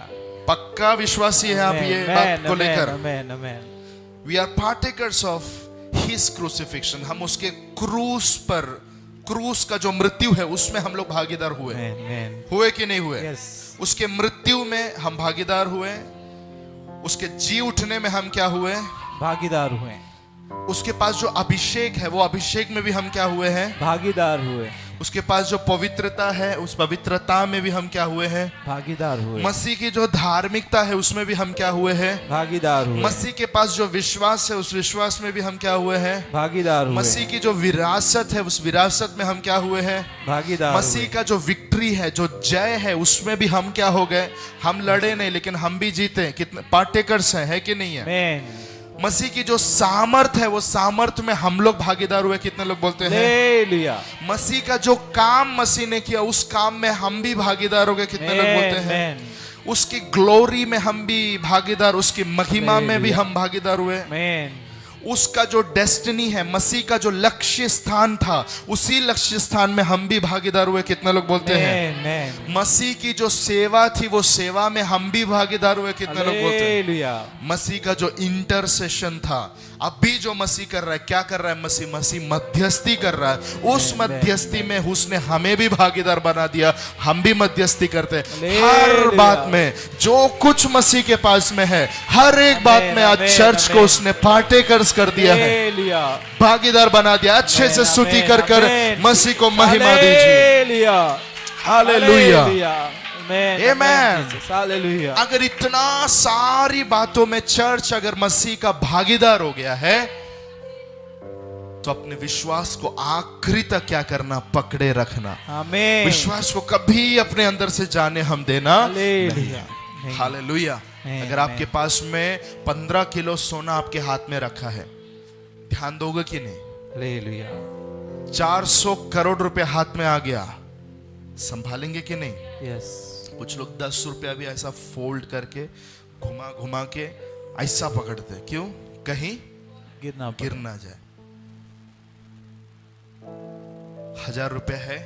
पक्का विश्वासी है आप ये बात को लेकर? आमीन, आमीन। We are partakers of his crucifixion, हम उसके क्रूस पर, क्रूस का जो मृत्यु है उसमें हम लोग भागीदार हुए। आमीन, हुए कि नहीं हुए? यस, उसके मृत्यु में हम भागीदार हुए, उसके जी उठने में हम क्या हुए? भागीदार हुए। उसके पास जो अभिषेक है वो अभिषेक में भी हम क्या हुए हैं? भागीदार हुए। उसके पास जो पवित्रता है उस पवित्रता में भी हम क्या हुए हैं? भागीदार हुए। मसीह की जो धार्मिकता है उसमें भी हम क्या हुए हैं? भागीदार हुए। मसीह के पास जो विश्वास है उस विश्वास में भी हम क्या हुए हैं? भागीदार हुए। मसीह की जो विरासत है उस विरासत में हम क्या हुए हैं? भागीदार मसीह का जो विक्ट्री है, जो जय है, उसमें भी हम क्या हो गए? हम लड़े नहीं लेकिन हम भी जीते। कितने पार्टेकर्स हैं, है कि नहीं है? आमीन। मसीह की जो सामर्थ है वो सामर्थ में हम लोग भागीदार हुए। कितने लोग बोलते हैं? हालेलुया। मसीह का जो काम मसीह ने किया उस काम में हम भी भागीदार हो गए। कितने लोग बोलते हैं? आमीन, उसकी ग्लोरी में हम भी भागीदार, उसकी महिमा में भी हालेलुया। हम भागीदार हुए। आमीन, उसका जो डेस्टिनी है, मसीह का जो लक्ष्य स्थान था उसी लक्ष्य स्थान में हम भी भागीदार हुए। कितने लोग बोलते हैं? आमीन, मसीह की जो सेवा थी वो सेवा में हम भी भागीदार हुए। कितने लोग बोलते हैं? हालेलुया। मसीह का जो इंटरसेशन था, अभी जो मसीह कर रहा है, क्या कर रहा है मसीह? मसीह मध्यस्थी कर रहा है। उस मध्यस्थी में उसने हमें भी भागीदार बना दिया, हम भी मध्यस्थी करते हैं। हर बात में जो कुछ मसीह के पास में है, हर एक बात में आज चर्च को उसने पार्टेकर्स कर दिया है, हालेलुया। भागीदार बना दिया। अच्छे से स्तुति कर कर मसीह को महिमा दीजिए। हालेलुया, हालेलुया, आमीन, आमेन। हालेलुया। अगर इतना सारी बातों में चर्च अगर मसीह का भागीदार हो गया है तो अपने विश्वास को आखिरी तक क्या करना? पकड़े रखना। आमीन, विश्वास को कभी अपने अंदर से जाने हम देना। हालेलुया। हालेलुया। आमेन। अगर आपके पास में 15 किलो सोना आपके हाथ में रखा है, ध्यान दोगे कि नहीं? हालेलुया। 400 करोड़ रुपए हाथ में आ गया, संभालेंगे कि नहीं? यस, कुछ लोग 10 रुपया भी ऐसा फोल्ड करके घुमा घुमा के ऐसा पकड़ते हैं। क्यों? कहीं गिर ना जाए। 1000 रुपया है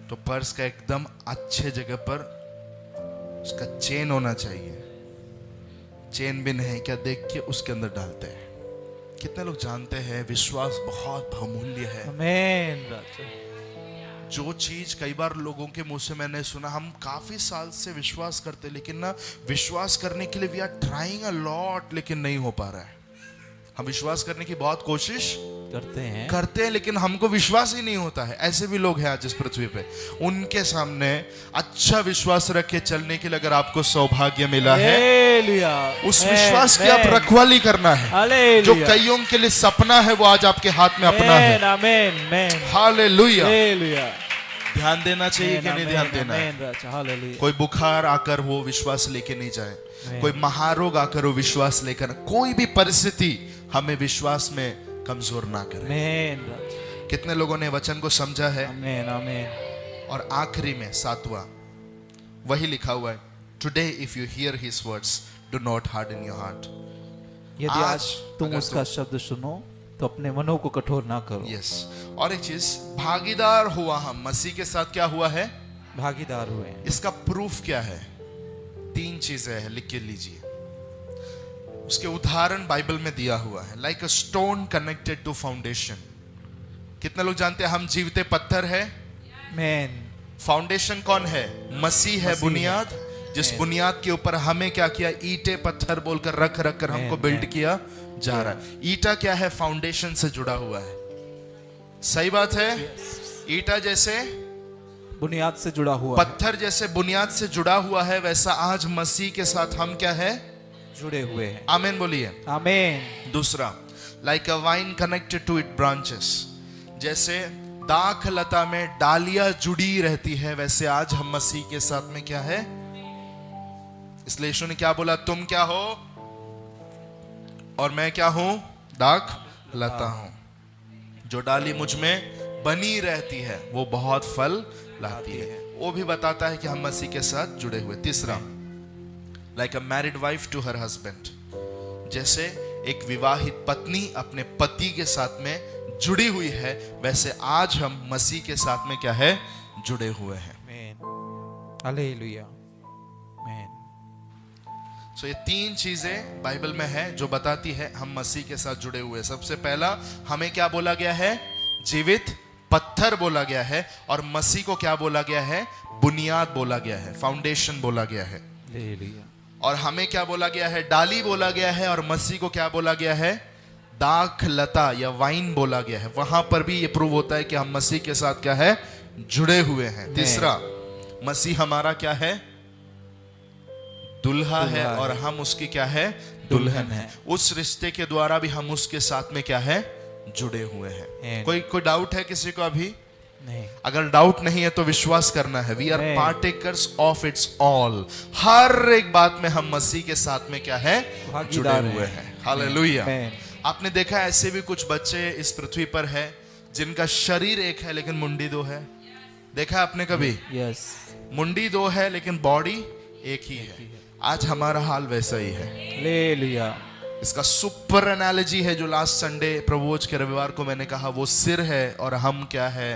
तो पर्स का एकदम अच्छे जगह पर उसका चेन होना चाहिए। चेन भी नहीं क्या देख के उसके अंदर डालते हैं। कितने लोग जानते हैं विश्वास बहुत बहुमूल्य है? आमीन। जो चीज कई बार लोगों के मुंह से मैंने सुना, हम काफी साल से विश्वास करते लेकिन ना विश्वास करने के लिए we are trying a lot लेकिन नहीं हो पा रहा है। हम विश्वास करने की बहुत कोशिश करते हैं लेकिन हमको विश्वास ही नहीं होता है। ऐसे भी लोग हैं आज इस पृथ्वी पे। उनके सामने अच्छा विश्वास रख के चलने के लिए अगर आपको सौभाग्य मिला है, उस विश्वास की आप रखवाली करना है। जो कईयों के लिए सपना है वो आज आपके हाथ में अपना है। हालेलुया। ध्यान देना चाहिए कि नहीं ध्यान देना है? कोई बुखार आकर वो विश्वास लेके नहीं जाए, कोई महारोग आकर वो विश्वास लेकर, कोई भी परिस्थिति हमें विश्वास में कमजोर ना करे। कितने लोगों ने वचन को समझा है? आमीन, आमीन। और आखिरी में 7वां वही लिखा हुआ है, today if you here his words do not harden your heart. यदि आज तुम उसका शब्द सुनो तो अपने मनों को कठोर ना करो। यस। और एक चीज, भागीदार हुआ हम मसीह के साथ। क्या हुआ है? भागीदार हुए। इसका प्रूफ क्या है? 3 चीजें हैं, लिख के लीजिए। उसके उदाहरण बाइबल में दिया हुआ है। Like a stone connected to foundation. कितने लोग जानते हैं हम जीवते पत्थर है? मैन। फाउंडेशन कौन है? मसीह है, बुनियाद। जिस बुनियाद के ऊपर हमें क्या किया? ईंटें पत्थर बोलकर रख रख कर हमको बिल्ड किया जा रहा है। ईंटा क्या है? फाउंडेशन से जुड़ा हुआ है। सही बात है? ईंटा जैसे बुनियाद से जुड़ा हुआ, पत्थर जैसे बुनियाद से जुड़ा हुआ है, वैसा आज मसीह के साथ हम क्या है? जुड़े हुए हैं। आमीन बोलिए। आमीन। दूसरा, like a vine connected to it branches. जैसे दाख लता में डालियां जुड़ी रहती है, वैसे आज हम मसीह के साथ में क्या है? इसलिए यीशु ने क्या बोला? तुम क्या हो? और मैं क्या हूं? दाख लता हूं। जो डाली मुझ में बनी रहती है वो बहुत फल लाती है। वो भी बताता है कि हम मसीह के साथ जुड़े हुए। तीसरा, like a married wife to her husband, जैसे एक विवाहित पत्नी अपने पति के साथ में जुड़ी हुई है, वैसे आज हम मसीह के साथ में क्या है? जुड़े हुए हैं। हालेलुया। सो ये तीन चीजें बाइबल में है जो बताती है हम मसीह के साथ जुड़े हुए हैं। सबसे पहला, हमें क्या बोला गया है? जीवित पत्थर बोला गया है। और मसीह को क्या बोला गया है? बुनियाद बोला गया है, फाउंडेशन बोला गया है। और हमें क्या बोला गया है? डाली बोला गया है। और मसीह को क्या बोला गया है? दाख लता या वाइन बोला गया है। वहां पर भी ये प्रूव होता है कि हम मसीह के साथ क्या है? जुड़े हुए हैं। तीसरा, मसीह हमारा क्या है? दुल्हा है और हम उसकी क्या है? दुल्हन है। उस रिश्ते के द्वारा भी हम उसके साथ में क्या है? जुड़े हुए हैं। कोई डाउट है किसी को अभी? नहीं। अगर डाउट नहीं है तो विश्वास करना है। We are partakers of its all. हर एक बात में हम मसीह के साथ में क्या है? जुड़े हुए हैं। हालेलुया। आपने देखा ऐसे भी कुछ बच्चे इस पृथ्वी पर है जिनका शरीर एक है लेकिन मुंडी दो है। देखा है आपने कभी? यस। मुंडी दो है लेकिन बॉडी एक ही है। आज हमारा हाल वैसा ही है। हालेलुया। इसका सुपर एनालॉजी है जो लास्ट संडे प्रभुभोज के रविवार को मैंने कहा, वो सिर है और हम क्या है?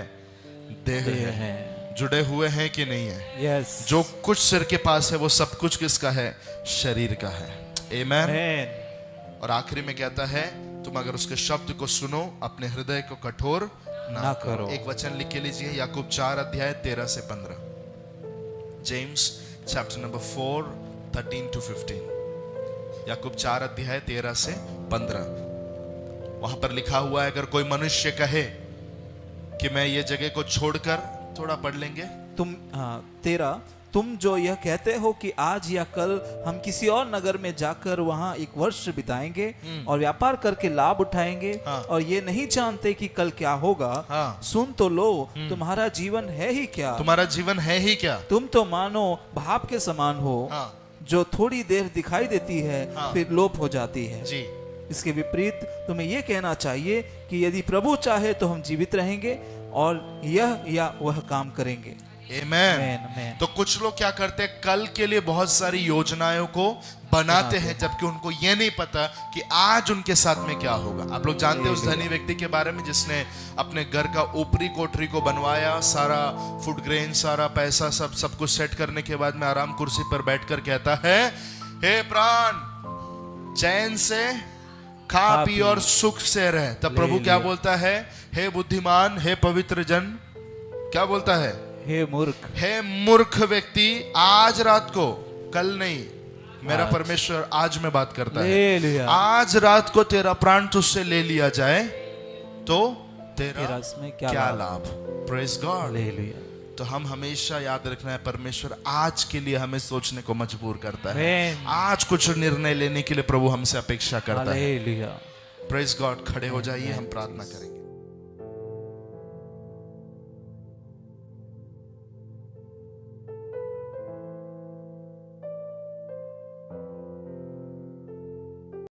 देह है। जुड़े हुए हैं कि नहीं है? यस। जो कुछ सिर के पास है वो सब कुछ किसका है? शरीर का है। आमेन। और आखिरी में कहता है, तुम अगर उसके शब्द को सुनो अपने हृदय को कठोर ना करो। एक वचन लिख के लीजिए, याकूब 4 अध्याय 13 से 15। James chapter number 4 13 to 15। याकूब 4 अध्याय 13 से 15। वहां पर लिखा हुआ है, अगर कोई मनुष्य कहे कि मैं ये जगह को छोड़कर, थोड़ा पढ़ लेंगे। 13, तुम जो यह कहते हो कि आज या कल हम किसी और नगर में जाकर वहां एक वर्ष बिताएंगे और व्यापार करके लाभ उठाएंगे, और ये नहीं जानते कि कल क्या होगा, सुन तो लो, तुम्हारा जीवन है ही क्या? तुम्हारा जीवन है ही क्या? तुम तो मानो भाप के समान हो, जो थोड़ी देर दिखाई देती है फिर लोप हो जाती है जी। इसके विपरीत तुम्हें यह कहना चाहिए कि यदि प्रभु चाहे तो हम जीवित रहेंगे और यह या वह काम करेंगे। आमेन। तो कुछ लोग क्या करते हैं? कल के लिए बहुत सारी योजनाओं को बनाते हैं, जबकि उनको ये नहीं पता कि आज उनके साथ में क्या होगा। आप लोग जानते हैं उस धनी व्यक्ति के बारे में जिसने अपने घर का ऊपरी कोठरी को बनवाया, सारा फूड ग्रेन, सारा पैसा सब कुछ सेट करने के बाद में आराम कुर्सी पर बैठकर कहता है, हे प्राण चैन से खा पी और सुख से रहे। तब प्रभु क्या बोलता है? हे बुद्धिमान, हे पवित्र जन, क्या बोलता है? हे मूर्ख व्यक्ति, आज रात को, कल नहीं, मेरा परमेश्वर आज में बात करता है, आज रात को तेरा प्राण तुझसे ले लिया जाए तो तेरा इसमें क्या लाभ? Praise God. तो हम हमेशा याद रखना है, परमेश्वर आज के लिए हमें सोचने को मजबूर करता है। आज कुछ निर्णय लेने के लिए प्रभु हमसे अपेक्षा करता है। Praise God. खड़े हो जाइए, हम प्रार्थना करेंगे।